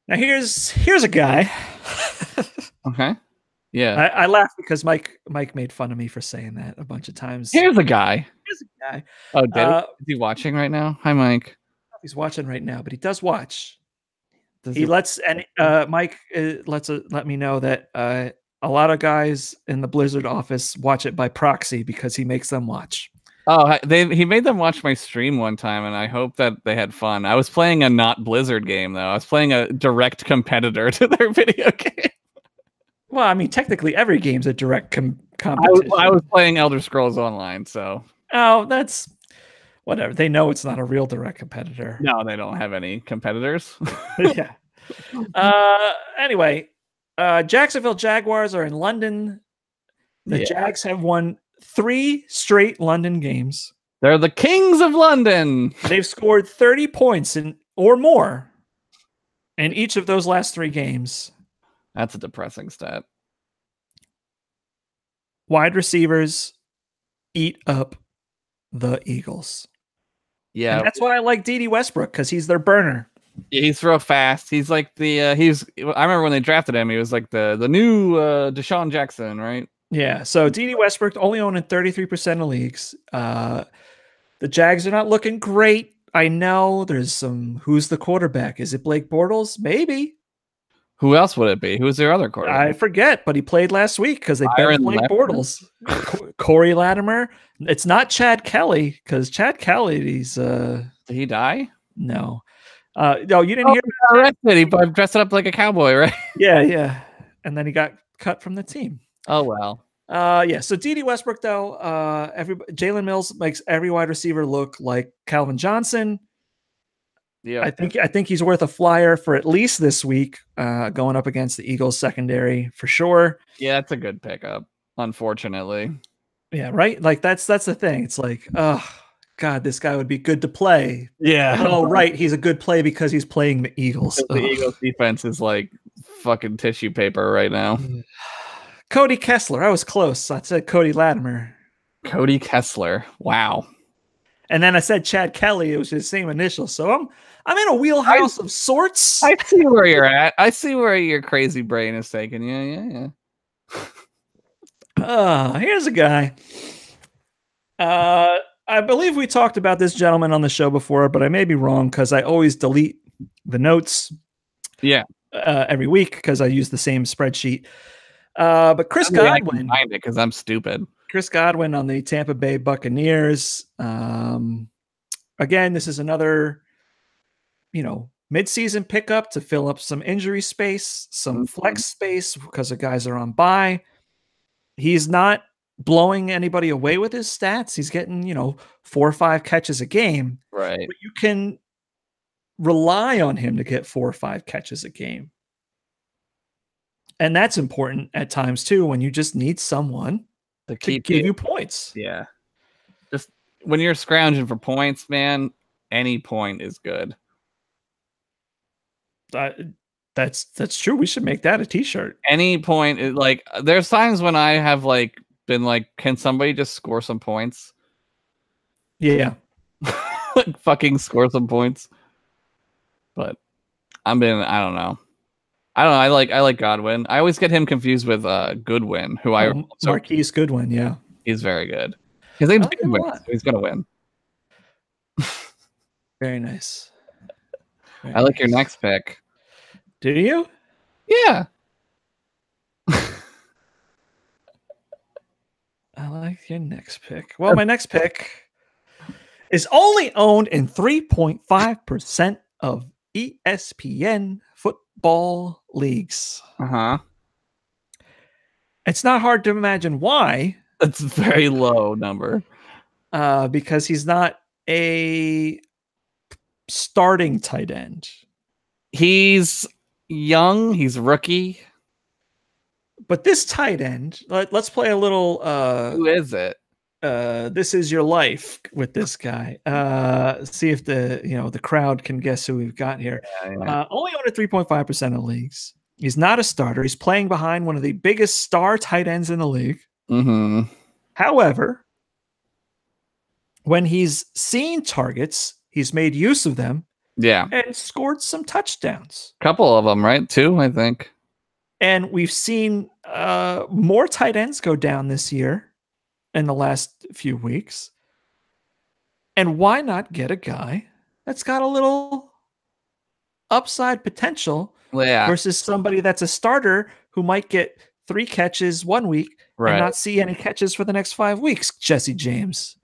Now here's a guy. Okay. Yeah. I laugh because Mike made fun of me for saying that a bunch of times. Here's a guy. Oh, is he watching right now? Hi, Mike. He's watching right now, but he does watch. Mike let me know that a lot of guys in the Blizzard office watch it by proxy because he makes them watch. Oh, he made them watch my stream one time, and I hope that they had fun. I was playing a not Blizzard game, though. I was playing a direct competitor to their video game. Well, I mean, technically every game's a direct competition. I was playing Elder Scrolls Online, so... Oh, that's... Whatever. They know it's not a real direct competitor. No, they don't have any competitors. Yeah. Anyway, Jacksonville Jaguars are in London. The Jags have won 3 straight London games. They're the kings of London. They've scored 30 points or more in each of those last 3 games. That's a depressing stat. Wide receivers eat up the Eagles. Yeah. And that's why I like D.D. Westbrook, because he's their burner. Yeah, he's real fast. He's like I remember when they drafted him, he was like the new Deshaun Jackson, right? Yeah. So D.D. Westbrook only owned in 33% of leagues. The Jags are not looking great. I know there's some. Who's the quarterback? Is it Blake Bortles? Maybe. Who else would it be? Who's their other quarterback? I forget, but he played last week because they benched Blake Bortles. Corey Latimer. It's not Chad Kelly because Chad Kelly. Did he die? No. No, you didn't hear. He dressed up like a cowboy, right? Yeah. And then he got cut from the team. Oh well. Yeah. So D.D. Westbrook, though, Jalen Mills makes every wide receiver look like Calvin Johnson. Yeah, I think he's worth a flyer for at least this week, going up against the Eagles secondary for sure. Yeah, that's a good pickup. Unfortunately. Yeah, right. Like that's the thing. It's like, oh God, this guy would be good to play. Yeah. Oh, right. He's a good play because he's playing the Eagles. The Eagles defense is like fucking tissue paper right now. Cody Kessler. I was close. I said Cody Latimer. Cody Kessler. Wow. And then I said Chad Kelly. It was his same initial. So I'm in a wheelhouse of sorts. I see where you're at. I see where your crazy brain is taking you. Yeah. Here's a guy. I believe we talked about this gentleman on the show before, but I may be wrong because I always delete the notes. Yeah. Every week because I use the same spreadsheet. But Chris Godwin. I find it because I'm stupid. Chris Godwin on the Tampa Bay Buccaneers. Again, this is another, midseason pickup to fill up some injury space, some flex space because the guys are on bye. He's not blowing anybody away with his stats. He's getting, 4 or 5 catches a game. Right. But you can rely on him to get 4 or 5 catches a game. And that's important at times too, when you just need someone to give you points. Yeah. Just when you're scrounging for points, man, any point is good. That's true. We should make that a t-shirt. Any point is like, there's times when I have like been like, can somebody just score some points? Yeah. Like fucking score some points. But I don't know. I like Godwin. I always get him confused with Goodwin, who Marquise Goodwin, yeah. He's very good. His name's Goodwin, so he's gonna win. Very nice. I like your next pick. Do you? Yeah. I like your next pick. Well, my next pick is only owned in 3.5% of ESPN football leagues. Uh-huh. It's not hard to imagine why. That's a very low number. Because he's not a starting tight end. He's young. He's rookie. But this tight end, let's play a little. Who is it? This is your life with this guy. See if the crowd can guess who we've got here. Yeah. Only on 3.5% of leagues. He's not a starter. He's playing behind one of the biggest star tight ends in the league. Mm-hmm. However, when he's seen targets, he's made use of them. Yeah. And scored some touchdowns. Couple of them, right? 2, I think. And we've seen more tight ends go down this year in the last few weeks. And why not get a guy that's got a little upside potential versus somebody that's a starter who might get 3 catches 1 week and not see any catches for the next 5 weeks? Jesse James.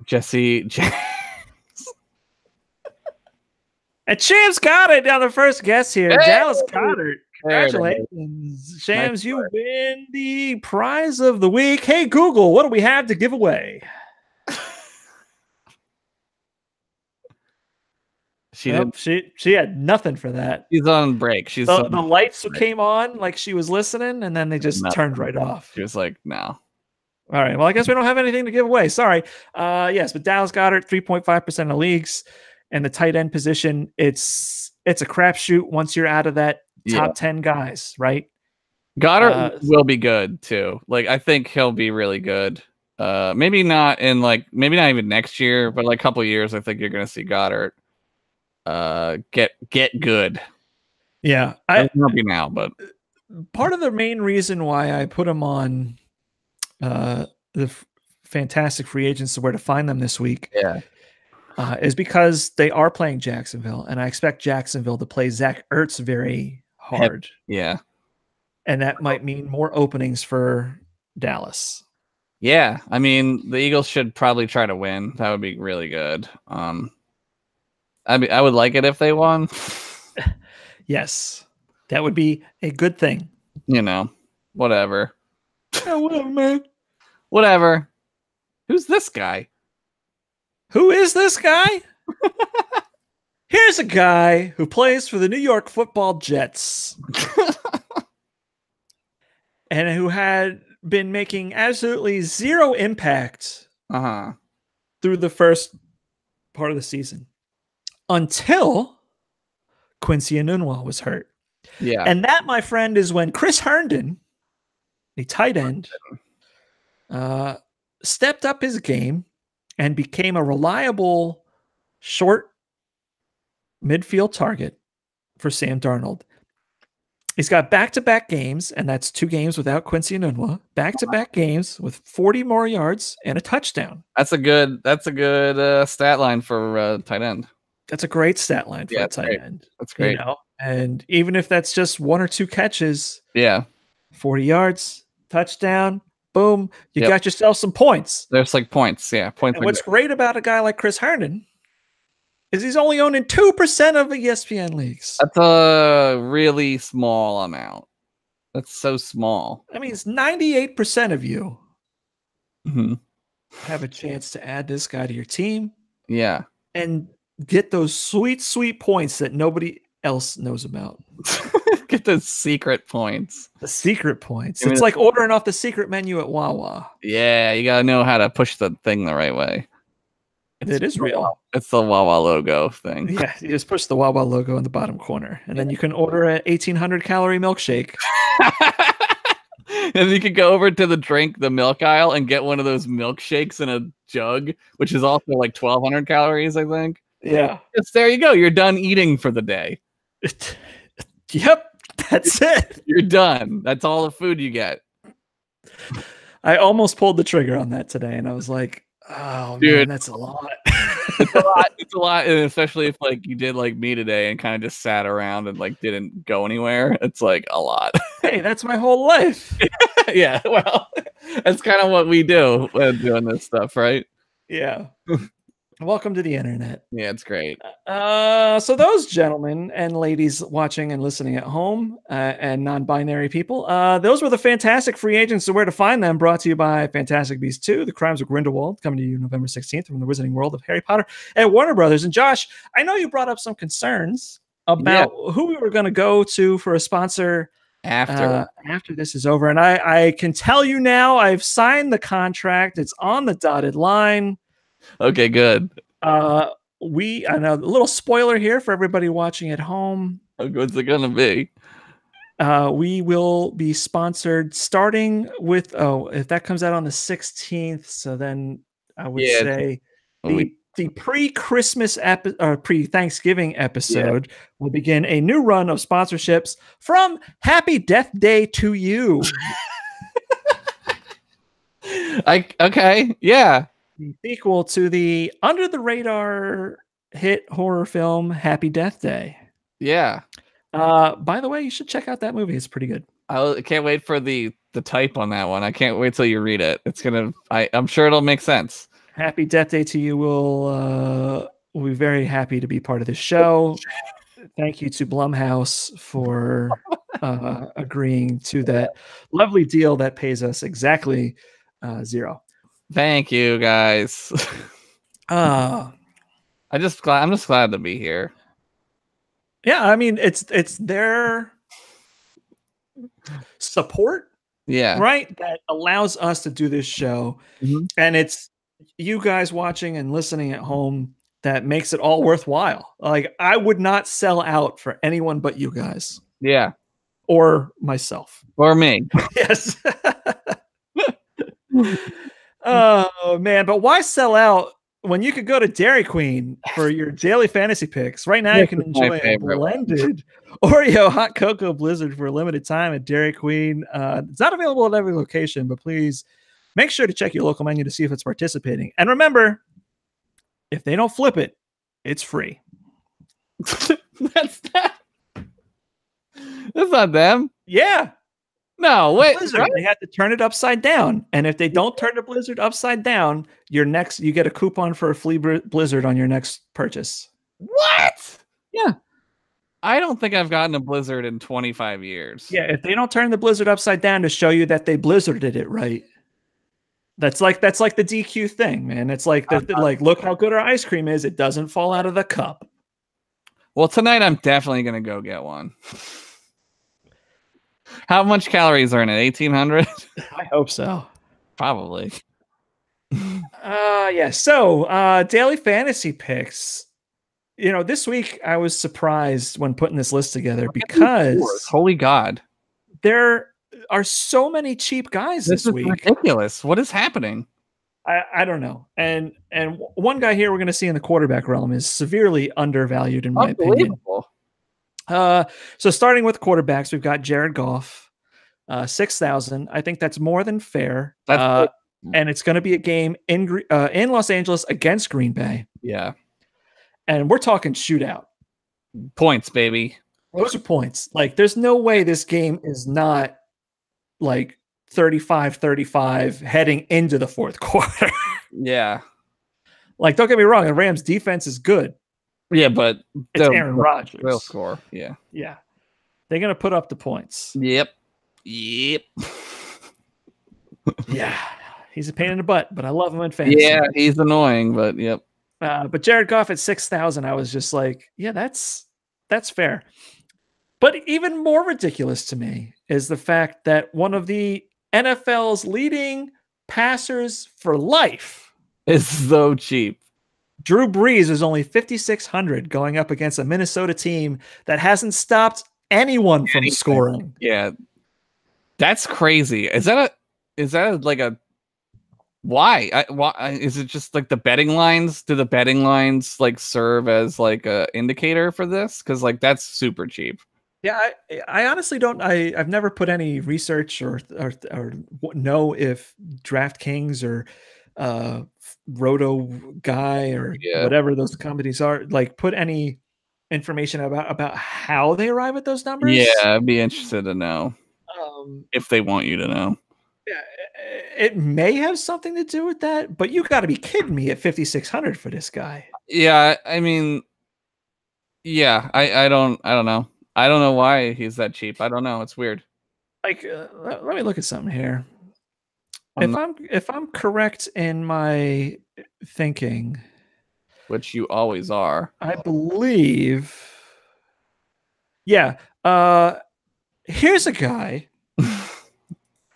And Shams got it on the first guess here. Hey! Dallas Goedert. Congratulations. Shams, you win the prize of the week. Hey, Google, what do we have to give away? She had nothing for that. She's on break. The lights came on like she was listening, and then they just turned right off. She was like, no. All right. Well, I guess we don't have anything to give away. Sorry. Yes, but Dallas Goedert, 3.5% of leagues. And the tight end position, it's a crapshoot once you're out of that top 10 guys, right? Goddard will be good too. Like, I think he'll be really good. Maybe not even next year, but like a couple years, I think you're going to see Goddard get good. Yeah, I won't be now, but part of the main reason why I put him on the fantastic free agents to where to find them this week. Yeah. is because they are playing Jacksonville, and I expect Jacksonville to play Zach Ertz very hard. Yeah. And that might mean more openings for Dallas. Yeah. I mean, the Eagles should probably try to win. That would be really good. I mean, I would like it if they won. Yes. That would be a good thing. You know, whatever. Yeah, whatever, man. Whatever. Who's this guy? Who is this guy? Here's a guy who plays for the New York Football Jets and who had been making absolutely zero impact through the first part of the season until Quincy Enunwa was hurt. Yeah. And that, my friend, is when Chris Herndon, a tight end, stepped up his game and became a reliable short midfield target for Sam Darnold. He's got back-to-back games, and that's 2 games without Quincy Enunwa. Back-to-back games with 40 more yards and a touchdown. That's a good stat line for tight end. That's a great stat line for a tight end. That's great. You know? And even if that's just 1 or 2 catches, 40 yards, touchdown, boom, you got yourself some points. There's like points, points. And what's great about a guy like Chris Herndon is he's only owned in 2% of the ESPN leagues. That's a really small amount. That's so small. That means 98% of you have a chance to add this guy to your team. Yeah. And get those sweet, sweet points that nobody else knows about. Get those secret points. The secret points. It's like ordering off the secret menu at Wawa. Yeah, you gotta know how to push the thing the right way. It is real. It's the Wawa logo thing. Yeah, you just push the Wawa logo in the bottom corner, and then you can order an 1,800 calorie milkshake. And you could go over to the milk aisle, and get one of those milkshakes in a jug, which is also like 1,200 calories, I think. Yeah. Just there you go. You're done eating for the day. Yep, that's it. You're done. That's all the food you get. I almost pulled the trigger on that today, and I was like, oh, dude, man, that's a lot. It's a lot, and especially if like you did like me today and kind of just sat around and like didn't go anywhere. It's like a lot. Hey, that's my whole life. Yeah, well, that's kind of what we do when doing this stuff, right? Yeah. Welcome to the internet. Yeah, it's great. So those gentlemen and ladies watching and listening at home and non-binary people, those were the fantastic free agents. So where to find them, brought to you by Fantastic Beasts 2, The Crimes of Grindelwald, coming to you November 16th from the Wizarding World of Harry Potter at Warner Brothers. And Josh, I know you brought up some concerns about who we were going to go to for a sponsor after this is over. And I can tell you now, I've signed the contract. It's on the dotted line. Okay, good. I know a little spoiler here for everybody watching at home. How good's it gonna be? We will be sponsored starting with if that comes out on the 16th. So then I would say the pre-Christmas pre-Thanksgiving episode will begin a new run of sponsorships from Happy Death Day to You. Okay, yeah. The sequel to the under-the-radar hit horror film Happy Death Day. Yeah. By the way, you should check out that movie. It's pretty good. I can't wait for the type on that one. I can't wait till you read it. It's gonna. I'm sure it'll make sense. Happy Death Day to You. We'll be very happy to be part of this show. Thank you to Blumhouse for agreeing to that lovely deal that pays us exactly $0. Thank you, guys. I'm just glad to be here. Yeah, I mean it's their support, right, that allows us to do this show, and it's you guys watching and listening at home that makes it all worthwhile. Like I would not sell out for anyone but you guys. Yeah, or myself, or me. Yes. Oh man, but why sell out when you could go to Dairy Queen for your daily fantasy picks? Right now you can enjoy a blended Oreo hot cocoa blizzard for a limited time at Dairy Queen. It's not available at every location, but please make sure to check your local menu to see if it's participating. And remember, If they don't flip it, it's free. That's not them. Yeah. No, wait. Blizzard, What? they have to turn it upside down. And if they don't turn the Blizzard upside down, you get a coupon for a free Blizzard on your next purchase. What? Yeah. I don't think I've gotten a Blizzard in 25 years. Yeah, if they don't turn the Blizzard upside down to show you that they Blizzarded it right. That's like the DQ thing, man. It's like look how good our ice cream is. It doesn't fall out of the cup. Well, tonight I'm definitely gonna go get one. How much calories are in it? 1,800? I hope so. Probably. Yeah. So daily fantasy picks. This week I was surprised when putting this list together because holy God, there are so many cheap guys this week. Ridiculous. What is happening? I don't know. And one guy here we're going to see in the quarterback realm is severely undervalued in my opinion. So starting with quarterbacks, we've got Jared Goff, 6,000. I think that's more than fair. And it's going to be a game in Los Angeles against Green Bay. Yeah. And we're talking shootout. Points, baby. Those are points. Like, there's no way this game is not like 35-35 heading into the fourth quarter. Yeah. Like, don't get me wrong. The Rams defense is good. Yeah, but it's Aaron Rodgers. They'll score. Yeah. Yeah. They're going to put up the points. Yep. Yeah. He's a pain in the butt, but I love him in fantasy. Yeah, he's annoying, but yep. But Jared Goff at 6,000, I was just like, yeah, that's fair. But even more ridiculous to me is the fact that one of the NFL's leading passers for life is so cheap. Drew Brees is only 5,600 going up against a Minnesota team that hasn't stopped anyone from scoring. Yeah. That's crazy. Is that like a why? Why is it just like the betting lines? Do the betting lines like serve as like a indicator for this? Because like that's super cheap. Yeah, I honestly don't. I've never put any research or know if DraftKings or Roto Guy or whatever those companies are like put any information about how they arrive at those numbers. Yeah, I'd be interested to know if they want you to know. Yeah, it may have something to do with that, but you got to be kidding me at 5,600 for this guy. Yeah, I mean, yeah, I don't know. I don't know why he's that cheap. I don't know. It's weird. Like, let me look at something here. If I'm correct in my thinking, which you always are, I believe. Yeah. Here's a guy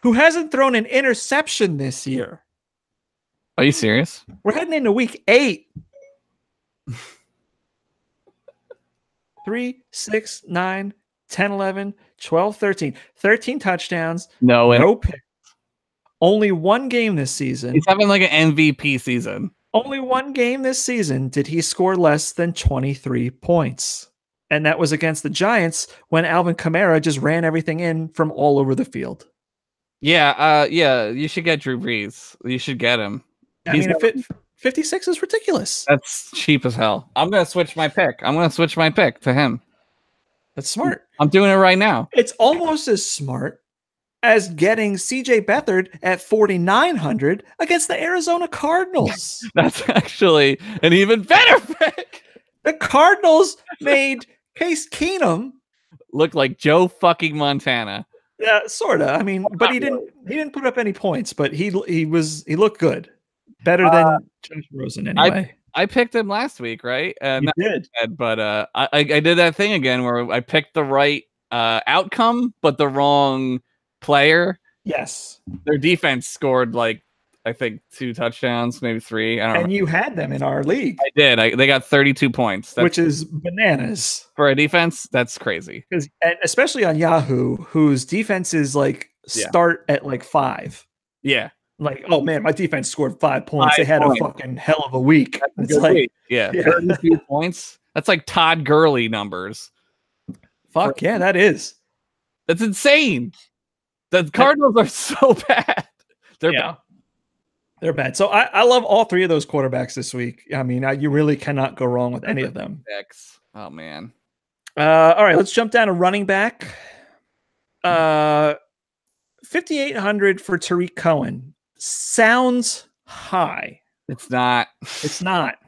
who hasn't thrown an interception this year. Are you serious? We're heading into week 8. 3, 6, 9, 10, 11, 12, 13. 13 touchdowns. No picks. Only one game this season. He's having like an MVP season. Only one game this season did he score less than 23 points. And that was against the Giants when Alvin Kamara just ran everything in from all over the field. Yeah, you should get Drew Brees. You should get him. I mean, 56 is ridiculous. That's cheap as hell. I'm going to switch my pick. To him. That's smart. I'm doing it right now. It's almost as smart as getting CJ Beathard at 4,900 against the Arizona Cardinals. That's actually an even better pick. The Cardinals made Case Keenum look like Joe fucking Montana. Yeah, sort of. I mean, but he didn't put up any points, but he looked good. Better than Josh Rosen anyway. I picked him last week, right? You did. But I did that thing again where I picked the right outcome, but the wrong player. Yes. Their defense scored like, I think 2 touchdowns, maybe 3. I don't know. And you had them in our league. I did. They got 32 points. Which is bananas. For a defense, that's crazy. And especially on Yahoo, whose defenses like start at like 5. Yeah. Like, oh man, my defense scored 5 points. They had a fucking hell of a week. It's like, 32 points. That's like Todd Gurley numbers. Fuck yeah, that is. That's insane. The Cardinals are so bad. They're bad. They're bad. So I love all three of those quarterbacks this week. I mean, you really cannot go wrong with any of them. Oh man. All right, let's jump down to running back. 5,800 for Tariq Cohen sounds high. It's not. It's not.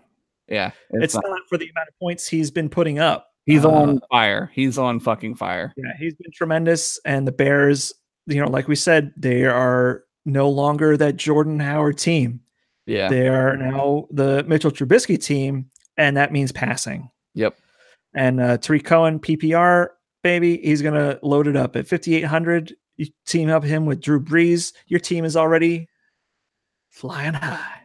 Yeah, it's not for the amount of points he's been putting up. He's on fire. He's on fucking fire. Yeah, he's been tremendous. And the Bears, like we said, they are no longer that Jordan Howard team. Yeah, they are now the Mitchell Trubisky team, and that means passing. Yep. And Tariq Cohen, PPR, baby, he's going to load it up at 5,800. You team up him with Drew Brees. Your team is already flying high.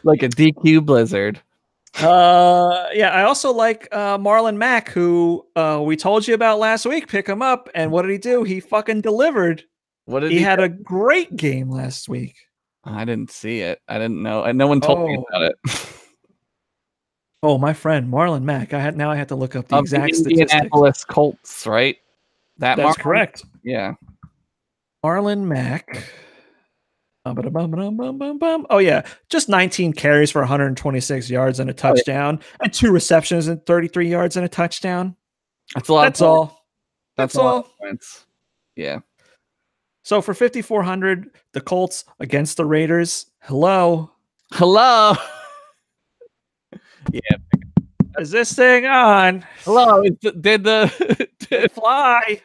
Like a DQ blizzard. Yeah, I also like Marlon Mack, who we told you about last week. Pick him up. And what did he do? He fucking delivered. What did he had a great game last week. I didn't see it. I didn't know. And no one told me about it. Oh, my friend, Marlon Mack. I had to look up the exact Indianapolis Colts, right? That's correct. Yeah. Marlon Mack. Oh, yeah. Just 19 carries for 126 yards and a touchdown, and 2 receptions and 33 yards and a touchdown. That's a lot. That's all. That's all. Yeah. So for 5,400, the Colts against the Raiders. Hello. Yeah. Is this thing on? Hello. Did fly?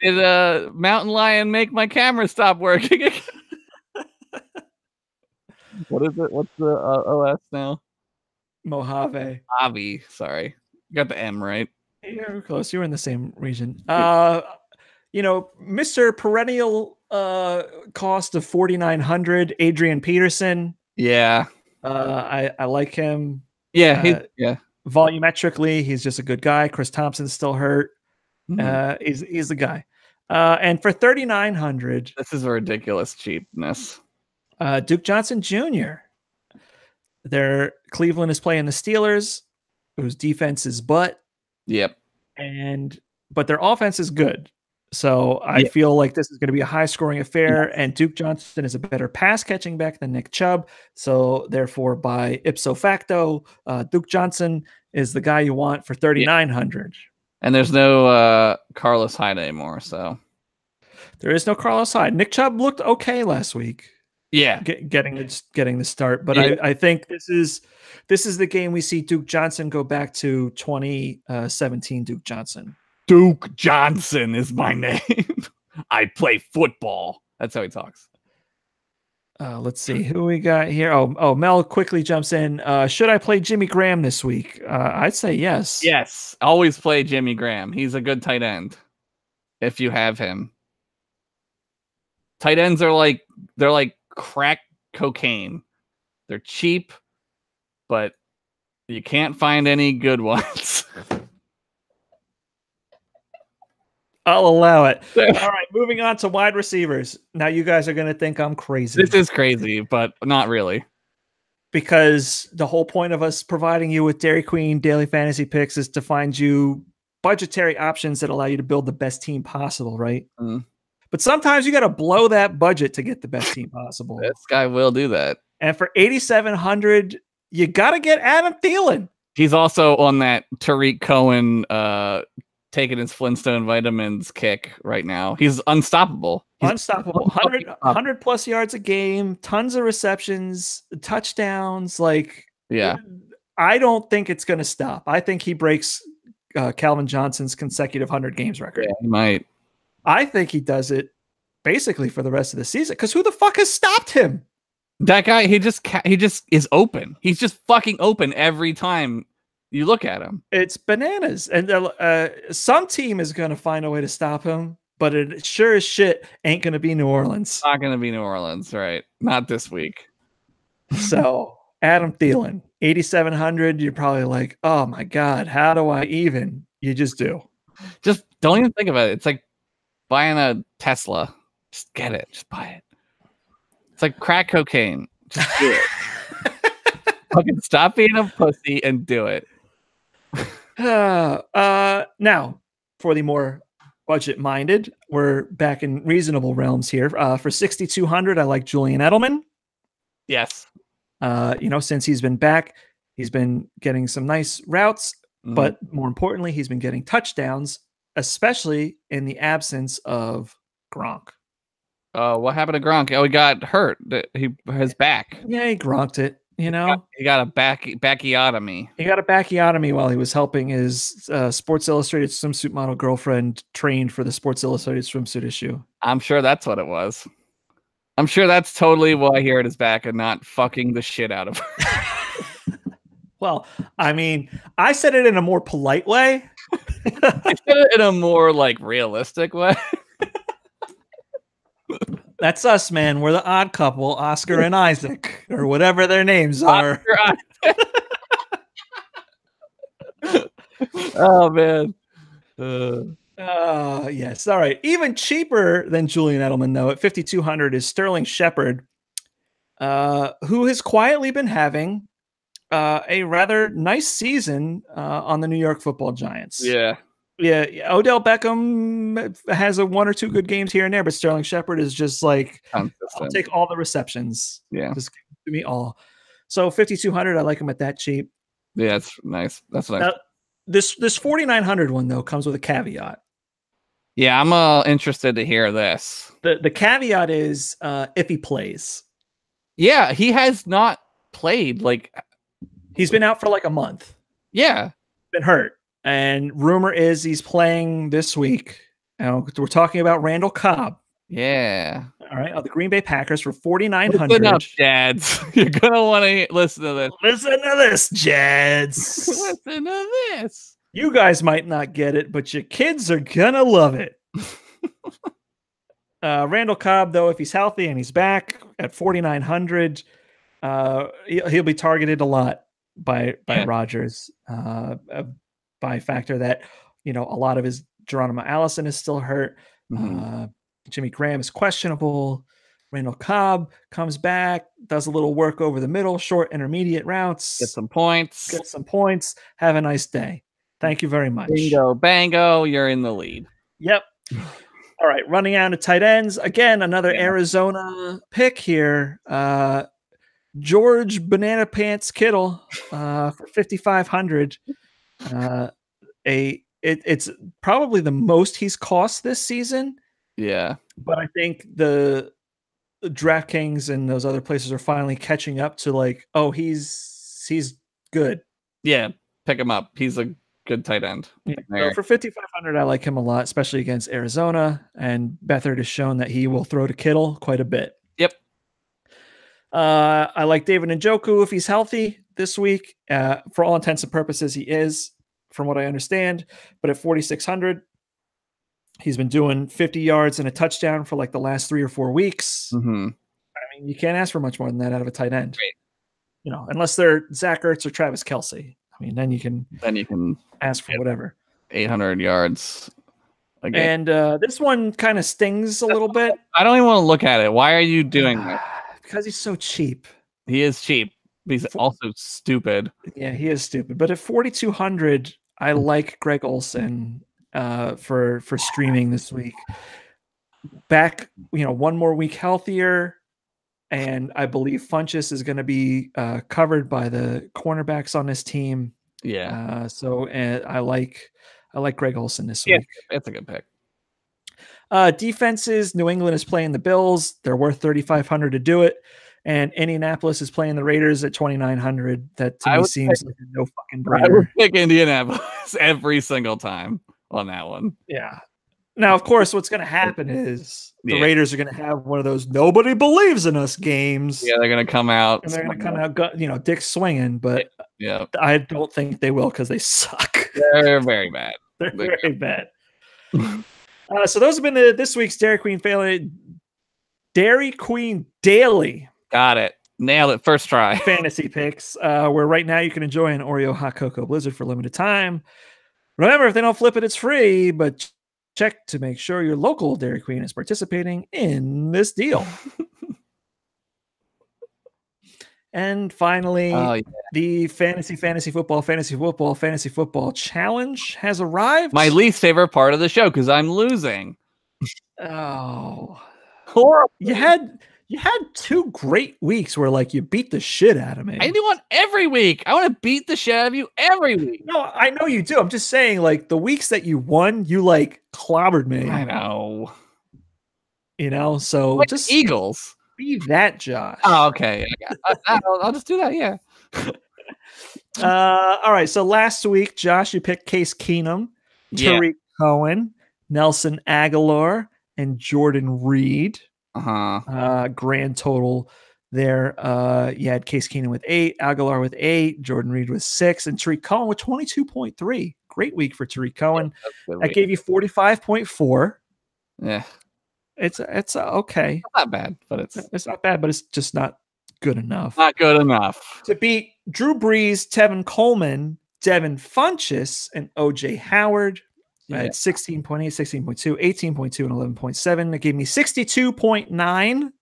Did Mountain Lion make my camera stop working? What is it? What's the OS now? Mojave. Sorry. You got the M right. You're close. You were in the same region. Mr. Perennial cost of 4,900, Adrian Peterson. Yeah. I like him. Yeah. Volumetrically, he's just a good guy. Chris Thompson's still hurt. He's the guy. And for 3,900, this is a ridiculous cheapness. Duke Johnson Jr. Cleveland is playing the Steelers, whose defense is butt. Yep. But their offense is good. So I feel like this is going to be a high-scoring affair, and Duke Johnson is a better pass-catching back than Nick Chubb. So therefore, by ipso facto, Duke Johnson is the guy you want for 3,900. And there's no Carlos Hyde anymore, so there is no Carlos Hyde. Nick Chubb looked okay last week. Yeah, getting the start, but I think this is the game we see Duke Johnson go back to 2017 Duke Johnson. Duke Johnson is my name. I play football. That's how he talks. Let's see who we got here. Oh, Mel quickly jumps in. Should I play Jimmy Graham this week? I'd say yes. Yes, always play Jimmy Graham. He's a good tight end if you have him. Tight ends are like crack cocaine. They're cheap, but you can't find any good ones. I'll allow it. All right, moving on to wide receivers. Now you guys are going to think I'm crazy. This is crazy, but not really. Because the whole point of us providing you with Dairy Queen daily fantasy picks is to find you budgetary options that allow you to build the best team possible, right? But sometimes you got to blow that budget to get the best team possible. This guy will do that. And for 8,700, you got to get Adam Thielen. He's also on that Tariq Cohen taking his Flintstone vitamins kick right now. He's unstoppable. He's unstoppable. 100 plus yards a game, tons of receptions, touchdowns. Yeah. I don't think it's going to stop. I think he breaks Calvin Johnson's consecutive 100 games record. Yeah, he might. I think he does it basically for the rest of the season, because who the fuck has stopped him? That guy, he just is open. He's just fucking open every time you look at him. It's bananas. And some team is going to find a way to stop him, but it sure as shit ain't going to be New Orleans. Not going to be New Orleans, right? Not this week. So Adam Thielen, 8,700. You're probably like, oh my God, how do I even? You just do. Just don't even think about it. It's like buying a Tesla. Just get it. Just buy it. It's like crack cocaine. Just do it. Fucking stop being a pussy and do it. Now, for the more budget-minded, we're back in reasonable realms here. For 6,200, I like Julian Edelman. Yes. Since he's been back, he's been getting some nice routes, but more importantly, he's been getting touchdowns, especially in the absence of Gronk. What happened to Gronk? Oh, he got hurt. His back. Yeah, he gronked it. He got a backiotomy. He got a backiotomy while he was helping his Sports Illustrated swimsuit model girlfriend train for the Sports Illustrated swimsuit issue. I'm sure that's what it was. I'm sure that's totally why he hurt his back and not fucking the shit out of her. Well, I mean, I said it in a more polite way. I said it in a more like realistic way. That's us, man. We're the odd couple, Oscar and Isaac, or whatever their names are. Oh, man. Yes. All right. Even cheaper than Julian Edelman, though, at 5,200 is Sterling Shepard, who has quietly been having a rather nice season on the New York Football Giants. Yeah. Yeah. Odell Beckham has one or two good games here and there, but Sterling Shepard is just like, I'll take all the receptions. Yeah. Just give me all. So 5,200, I like him at that cheap. Yeah, that's nice. That's nice. Now, this 4,900 one, though, comes with a caveat. Yeah, I'm interested to hear this. The caveat is if he plays. Yeah, he has not played. Like, he's been out for like a month. Yeah. Been hurt. And rumor is he's playing this week. We're talking about Randall Cobb. Yeah. All right. The Green Bay Packers for 4,900. Listen up, Jads. You're going to want to listen to this. Listen to this, Jads. Listen to this. You guys might not get it, but your kids are going to love it. Randall Cobb, though, if he's healthy and he's back at 4,900, he'll be targeted a lot by Rodgers. By factor that, a lot of his Geronimo Allison is still hurt. Jimmy Graham is questionable. Randall Cobb comes back, does a little work over the middle, short, intermediate routes. Get some points. Have a nice day. Thank you very much. Bingo, bango, you're in the lead. Yep. All right, running out of tight ends. Again, another Arizona pick here. George Banana Pants Kittle for 5,500. It's probably the most he's cost this season. Yeah, but I think the DraftKings and those other places are finally catching up to like, oh, he's good. Yeah, pick him up. He's a good tight end. Yeah. So for 5,500, I like him a lot, especially against Arizona. And Beathard has shown that he will throw to Kittle quite a bit. Yep. I like David Njoku if he's healthy this week. For all intents and purposes, he is, from what I understand. But at 4,600, he's been doing 50 yards and a touchdown for like the last 3 or 4 weeks. I mean, you can't ask for much more than that out of a tight end. Right. Unless they're Zach Ertz or Travis Kelce. I mean, then you can ask for whatever. 800 yards. Again. And this one kind of stings a little bit. I don't even want to look at it. Why are you doing that? Because he's so cheap. He is cheap. But he's also stupid. Yeah, he is stupid. But at 4,200, I like Greg Olsen for streaming this week. Back, one more week healthier. And I believe Funchess is going to be covered by the cornerbacks on this team. Yeah. So I like Greg Olsen this week. It's a good pick. Defenses, New England is playing the Bills. They're worth 3,500 to do it. And Indianapolis is playing the Raiders at 2,900. That to me seems like a no fucking brainer. I would pick Indianapolis every single time on that one. Yeah. Now, of course, what's going to happen is the Raiders are going to have one of those nobody believes in us games. Yeah, they're going to come out. And they're going to come out, dick swinging. But I don't think they will because they suck. They're very bad. They're very bad. So those have been this week's Dairy Queen Daily. Got it. Nailed it. First try. Fantasy picks. Where right now you can enjoy an Oreo hot cocoa blizzard for a limited time. Remember, if they don't flip it, it's free. But check to make sure your local Dairy Queen is participating in this deal. And finally, Oh, the fantasy football challenge has arrived. my least favorite part of the show because I'm losing. Oh, Horrible. you had 2 great weeks where like you beat the shit out of me. I do want every week. I want to beat the shit out of you every week. No, I know you do. I'm just saying, like the weeks that you won, you like clobbered me. I know. You know, so Like just Eagles. be that, Josh. Oh, okay. I'll just do that. Yeah. All right. So last week, Josh, you picked Case Keenum, Tariq Cohen, Nelson Aguilar, and Jordan Reed. Grand total there. You had Case Keenum with 8, Aguilar with 8, Jordan Reed with 6, and Tariq Cohen with 22.3. Great week for Tariq Cohen. That gave you 45.4. Yeah. It's okay. It's not bad, but it's not bad, but it's just not good enough. Not good enough. To beat Drew Brees, Tevin Coleman, Devin Funchess, and OJ Howard. I had 16.8, 16.2, 18.2, and 11.7. It gave me 62.9.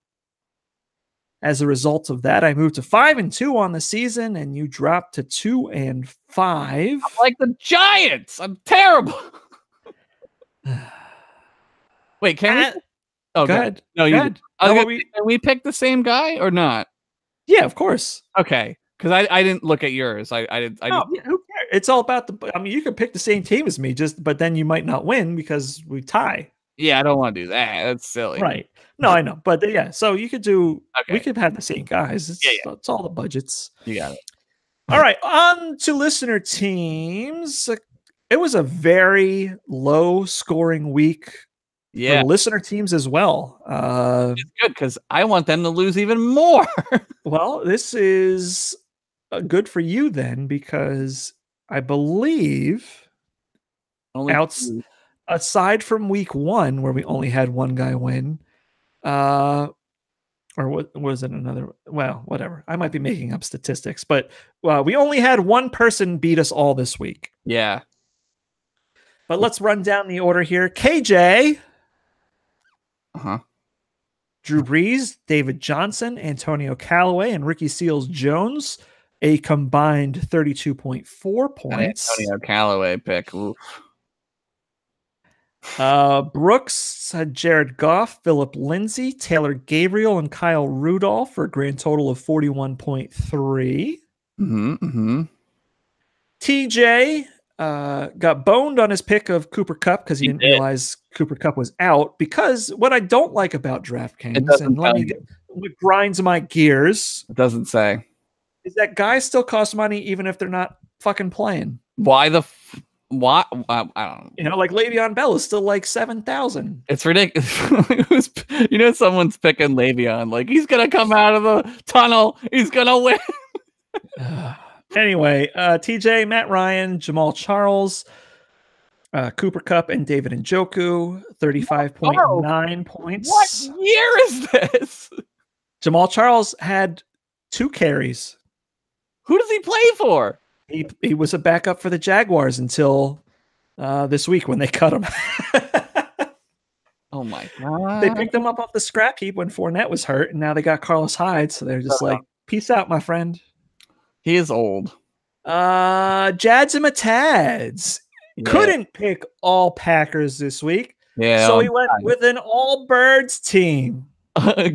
As a result of that, I moved to 5-2 on the season, and you dropped to 2-5. I'm like the Giants. I'm terrible. Wait, can we? Oh, go ahead. No, you did. Can we pick the same guy or not? Yeah, of course. Okay, because I didn't look at yours. I did. Who cares? It's all about the. I mean, you could pick the same team as me, but then you might not win because we tie. Yeah, I don't want to do that. That's silly. Right. No, I know, but yeah. So you could do. Okay. We could have the same guys. It's all the budgets. You got it. All right, on to listener teams. It was a very low scoring week. Yeah, for listener teams as well. It's good because I want them to lose even more. Well, this is good for you then, because I believe aside from week 1 where we only had one guy win, or what was it another? Well, whatever. I might be making up statistics, but we only had one person beat us all this week. Yeah. But let's run down the order here. KJ. Drew Brees, David Johnson, Antonio Callaway, and Ricky Seals-Jones, a combined 32.4 points. Antonio Callaway pick. Oof. Brooks had Jared Goff, Philip Lindsay, Taylor Gabriel, and Kyle Rudolph for a grand total of 41.3. TJ got boned on his pick of Cooper Kupp because he didn't realize Cooper Kupp was out. Because what I don't like about DraftKings, and what grinds my gears, it doesn't say, is that guys still cost money even if they're not fucking playing. Why? I don't know. You know, like Le'Veon Bell is still like 7,000. It's ridiculous. Someone's picking Le'Veon. Like, he's gonna come out of the tunnel. He's gonna win. Anyway, TJ, Matt Ryan, Jamal Charles, Cooper Kupp, and David Njoku, 35.9 points. What year is this? Jamal Charles had 2 carries. Who does he play for? He was a backup for the Jaguars until this week when they cut him. Oh my God. They picked him up off the scrap heap when Fournette was hurt, and now they got Carlos Hyde, so they're just like, peace out, my friend. He is old. Jadzimatads couldn't pick all Packers this week. Yeah. So he went with an all Birds team.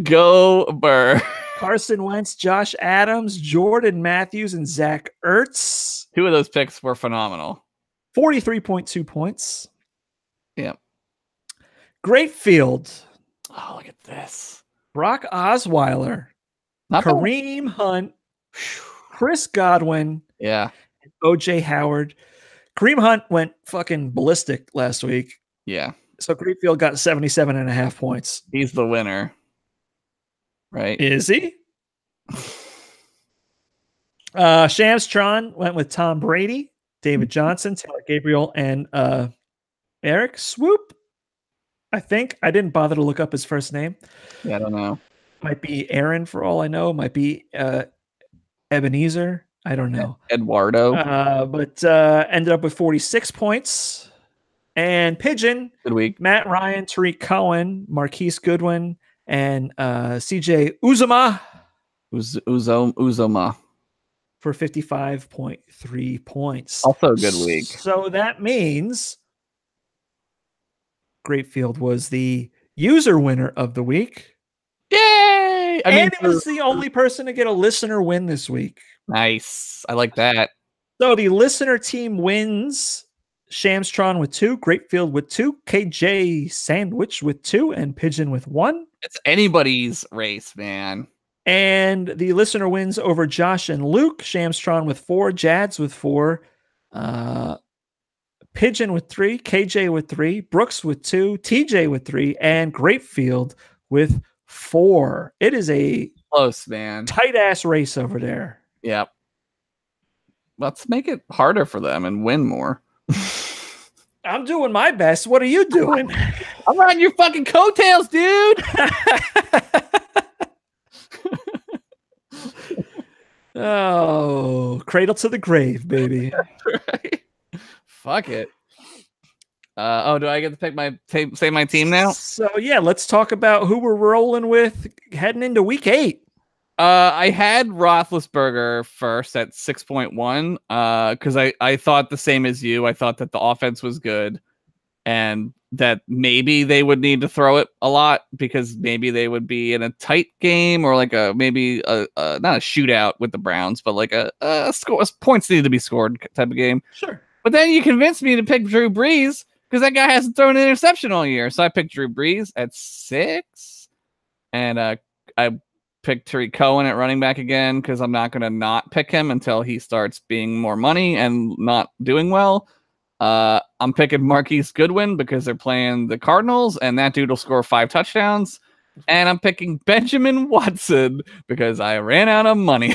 Go Bird. Carson Wentz, Josh Adams, Jordan Matthews, and Zach Ertz. 2 of those picks were phenomenal. 43.2 points. Yeah. Great field. Oh, look at this. Brock Osweiler. Kareem Hunt. Chris Godwin. Yeah. OJ Howard. Kareem Hunt went fucking ballistic last week. Yeah. So Greenfield got 77.5 points. He's the winner. Right? Is he? Shamstron went with Tom Brady, David Johnson, Taylor Gabriel, and Eric Swoop. I think. I didn't bother to look up his first name. Yeah, I don't know. Might be Aaron for all I know. Might be Ebenezer. I don't know. Eduardo. But ended up with 46 points. And Pigeon. Good week. Matt Ryan, Tariq Cohen, Marquise Goodwin, and CJ Uzama Uzoma. for 55.3 points. Also a good week. So that means Grapefield was the user winner of the week. Yay! And it was the only person to get a listener win this week. Nice. I like that. So the listener team wins Shamstron with 2, Grapefield with 2, KJ Sandwich with 2, and Pigeon with 1. It's anybody's race, man. And the listener wins over Josh and Luke, Shamstron with 4, Jads with 4, Pigeon with 3, KJ with 3, Brooks with 2, TJ with 3, and Grapefield with 4. It is a close, man. Tight ass race over there. Yep. Let's make it harder for them and win more. I'm doing my best. What are you doing? I'm riding your fucking coattails, dude. Oh, cradle to the grave, baby. Right. Fuck it. Do I get to pick say my team now? So yeah, let's talk about who we're rolling with heading into week 8. I had Roethlisberger first at 6.1 because I thought the same as you. I thought that the offense was good and that maybe they would need to throw it a lot because maybe they would be in a tight game or like not a shootout with the Browns, but like a score, points need to be scored type of game. Sure. But then you convinced me to pick Drew Brees because that guy hasn't thrown an interception all year. So I picked Drew Brees at 6, and I picked Tariq Cohen at running back again because I'm not going to not pick him until he starts being more money and not doing well. I'm picking Marquise Goodwin because they're playing the Cardinals, and that dude will score 5 touchdowns. And I'm picking Benjamin Watson because I ran out of money.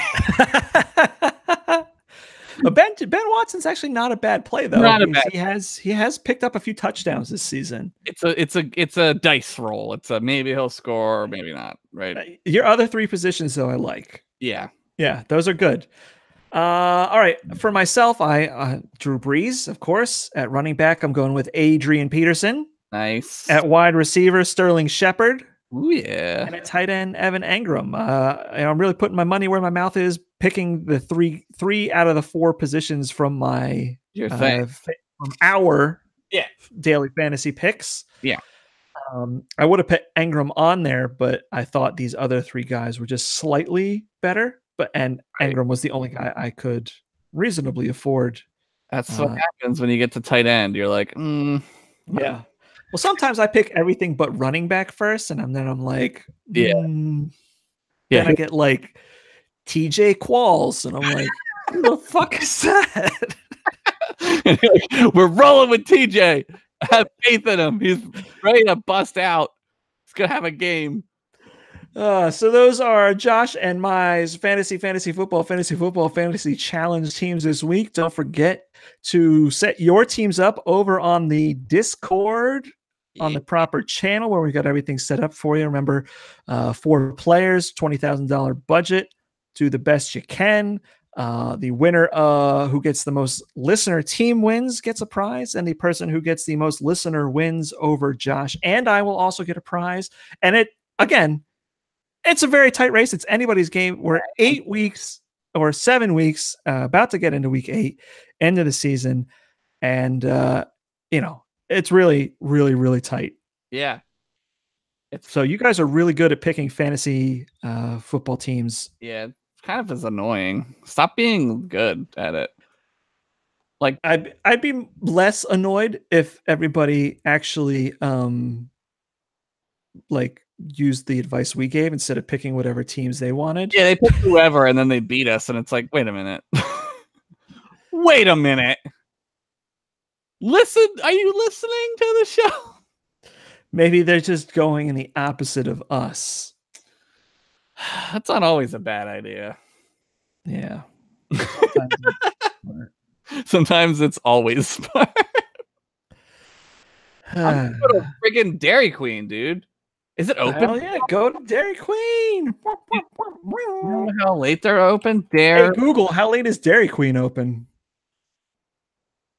Ben Watson's actually not a bad play though. He has picked up a few touchdowns this season. It's a dice roll. It's a maybe he'll score or maybe not. Right. Your other 3 positions though, I like. Yeah, those are good. All right, for myself, I Drew Brees, of course. At running back, I'm going with Adrian Peterson. Nice. At wide receiver, Sterling Shepard. Oh yeah. And at tight end, Evan Engram. I'm really putting my money where my mouth is, picking the three out of the 4 positions from my from our daily fantasy picks. Yeah. I would have put Engram on there, but I thought these other 3 guys were just slightly better. Engram was the only guy I could reasonably afford. That's what happens when you get to tight end. You're like, yeah. Well, sometimes I pick everything but running back first, and then I'm like, Then I get like TJ Qualls, and I'm like, who the fuck is that? We're rolling with TJ. I have faith in him. He's ready to bust out. He's gonna have a game. So those are Josh and my fantasy football challenge teams this week. Don't forget to set your teams up over on the Discord on the proper channel where we got everything set up for you. Remember, 4 players, $20,000 budget. Do the best you can. The winner who gets the most listener team wins gets a prize, and the person who gets the most listener wins over Josh and I will also get a prize. And it's a very tight race. It's anybody's game. We're 8 weeks or 7 weeks about to get into week 8, end of the season. And, it's really, really, really tight. Yeah. So you guys are really good at picking fantasy football teams. Yeah. Kind of is annoying. Stop being good at it. Like I'd be less annoyed if everybody actually used the advice we gave instead of picking whatever teams they wanted. Yeah, they picked whoever and then they beat us, and it's like, wait a minute. Wait a minute. Listen, are you listening to the show? Maybe they're just going in the opposite of us. That's not always a bad idea. Yeah. Sometimes it's always smart. I'm going to friggin' Dairy Queen, dude. Is it open? Hell yeah, go to Dairy Queen. You know how late they're open? Hey, Google, how late is Dairy Queen open?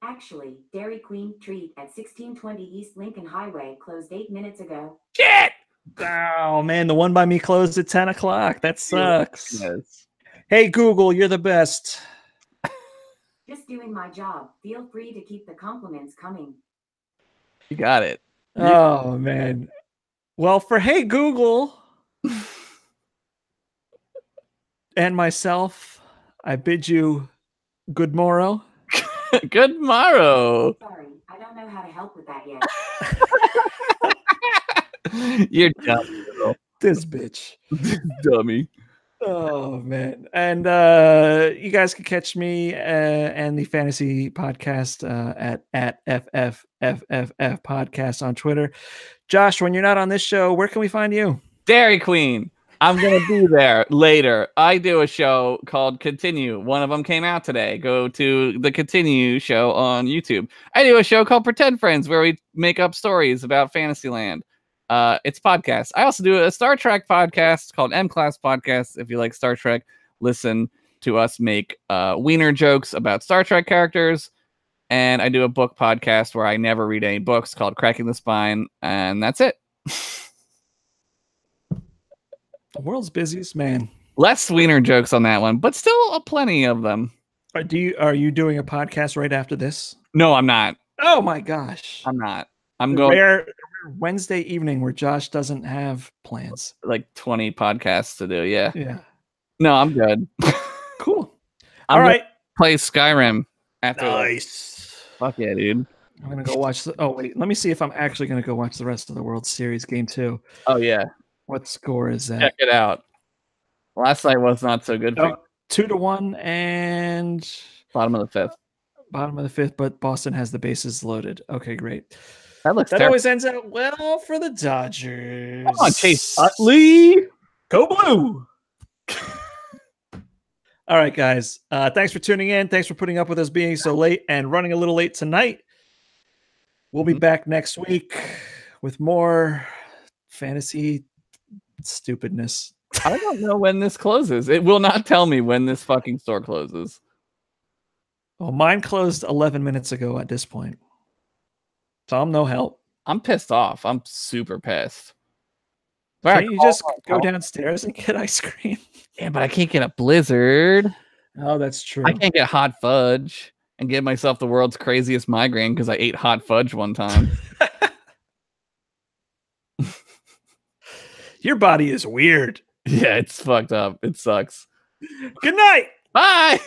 Actually, Dairy Queen treat at 1620 East Lincoln Highway closed 8 minutes ago. Shit! Oh man, the one by me closed at 10 o'clock. That sucks. Yes. Hey Google, you're the best. Just doing my job. Feel free to keep the compliments coming. You got it. Oh man. Well, for Hey Google and myself, I bid you good morrow. Good morrow. Sorry, I don't know how to help with that yet. You're dumb, girl. This bitch. Dummy. Oh man. And you guys can catch me and the fantasy podcast at FFFFF podcast on Twitter. Josh, when you're not on this show, where can we find you? Dairy Queen. I'm going to be there later. I do a show called Continue. One of them came out today. Go to the Continue show on YouTube. I do a show called Pretend Friends where we make up stories about Fantasyland. It's podcast. I also do a Star Trek podcast called M Class Podcast. If you like Star Trek, listen to us make wiener jokes about Star Trek characters. And I do a book podcast where I never read any books called Cracking the Spine. And that's it. The world's busiest man. Less wiener jokes on that one, but still plenty of them. Are you doing a podcast right after this? No, I'm not. Oh my gosh. I'm not. I'm going rare Wednesday evening where Josh doesn't have plans. like 20 podcasts to do. Yeah. Yeah. No, I'm good. Cool. I'm All right. Play Skyrim after. Nice. Fuck yeah, dude. I'm gonna go watch oh wait, let me see if I'm actually gonna go watch the rest of the World Series game 2. Oh yeah. What score is that? Check it out. Last night was not so good for 2-1 and bottom of the fifth. Bottom of the fifth, but Boston has the bases loaded. Okay, great. That always ends out well for the Dodgers. Come on, Chase Utley. Go blue. All right, guys. Thanks for tuning in. Thanks for putting up with us being so late and running a little late tonight. We'll be back next week with more fantasy stupidness. I don't know when this closes. It will not tell me when this fucking store closes. Well, mine closed 11 minutes ago at this point. So I'm no help. I'm pissed off. I'm super pissed. Can't you just go downstairs and get ice cream? Yeah, but I can't get a Blizzard. Oh, that's true. I can't get hot fudge and give myself the world's craziest migraine because I ate hot fudge one time. Your body is weird. Yeah, it's fucked up. It sucks. Good night. Bye.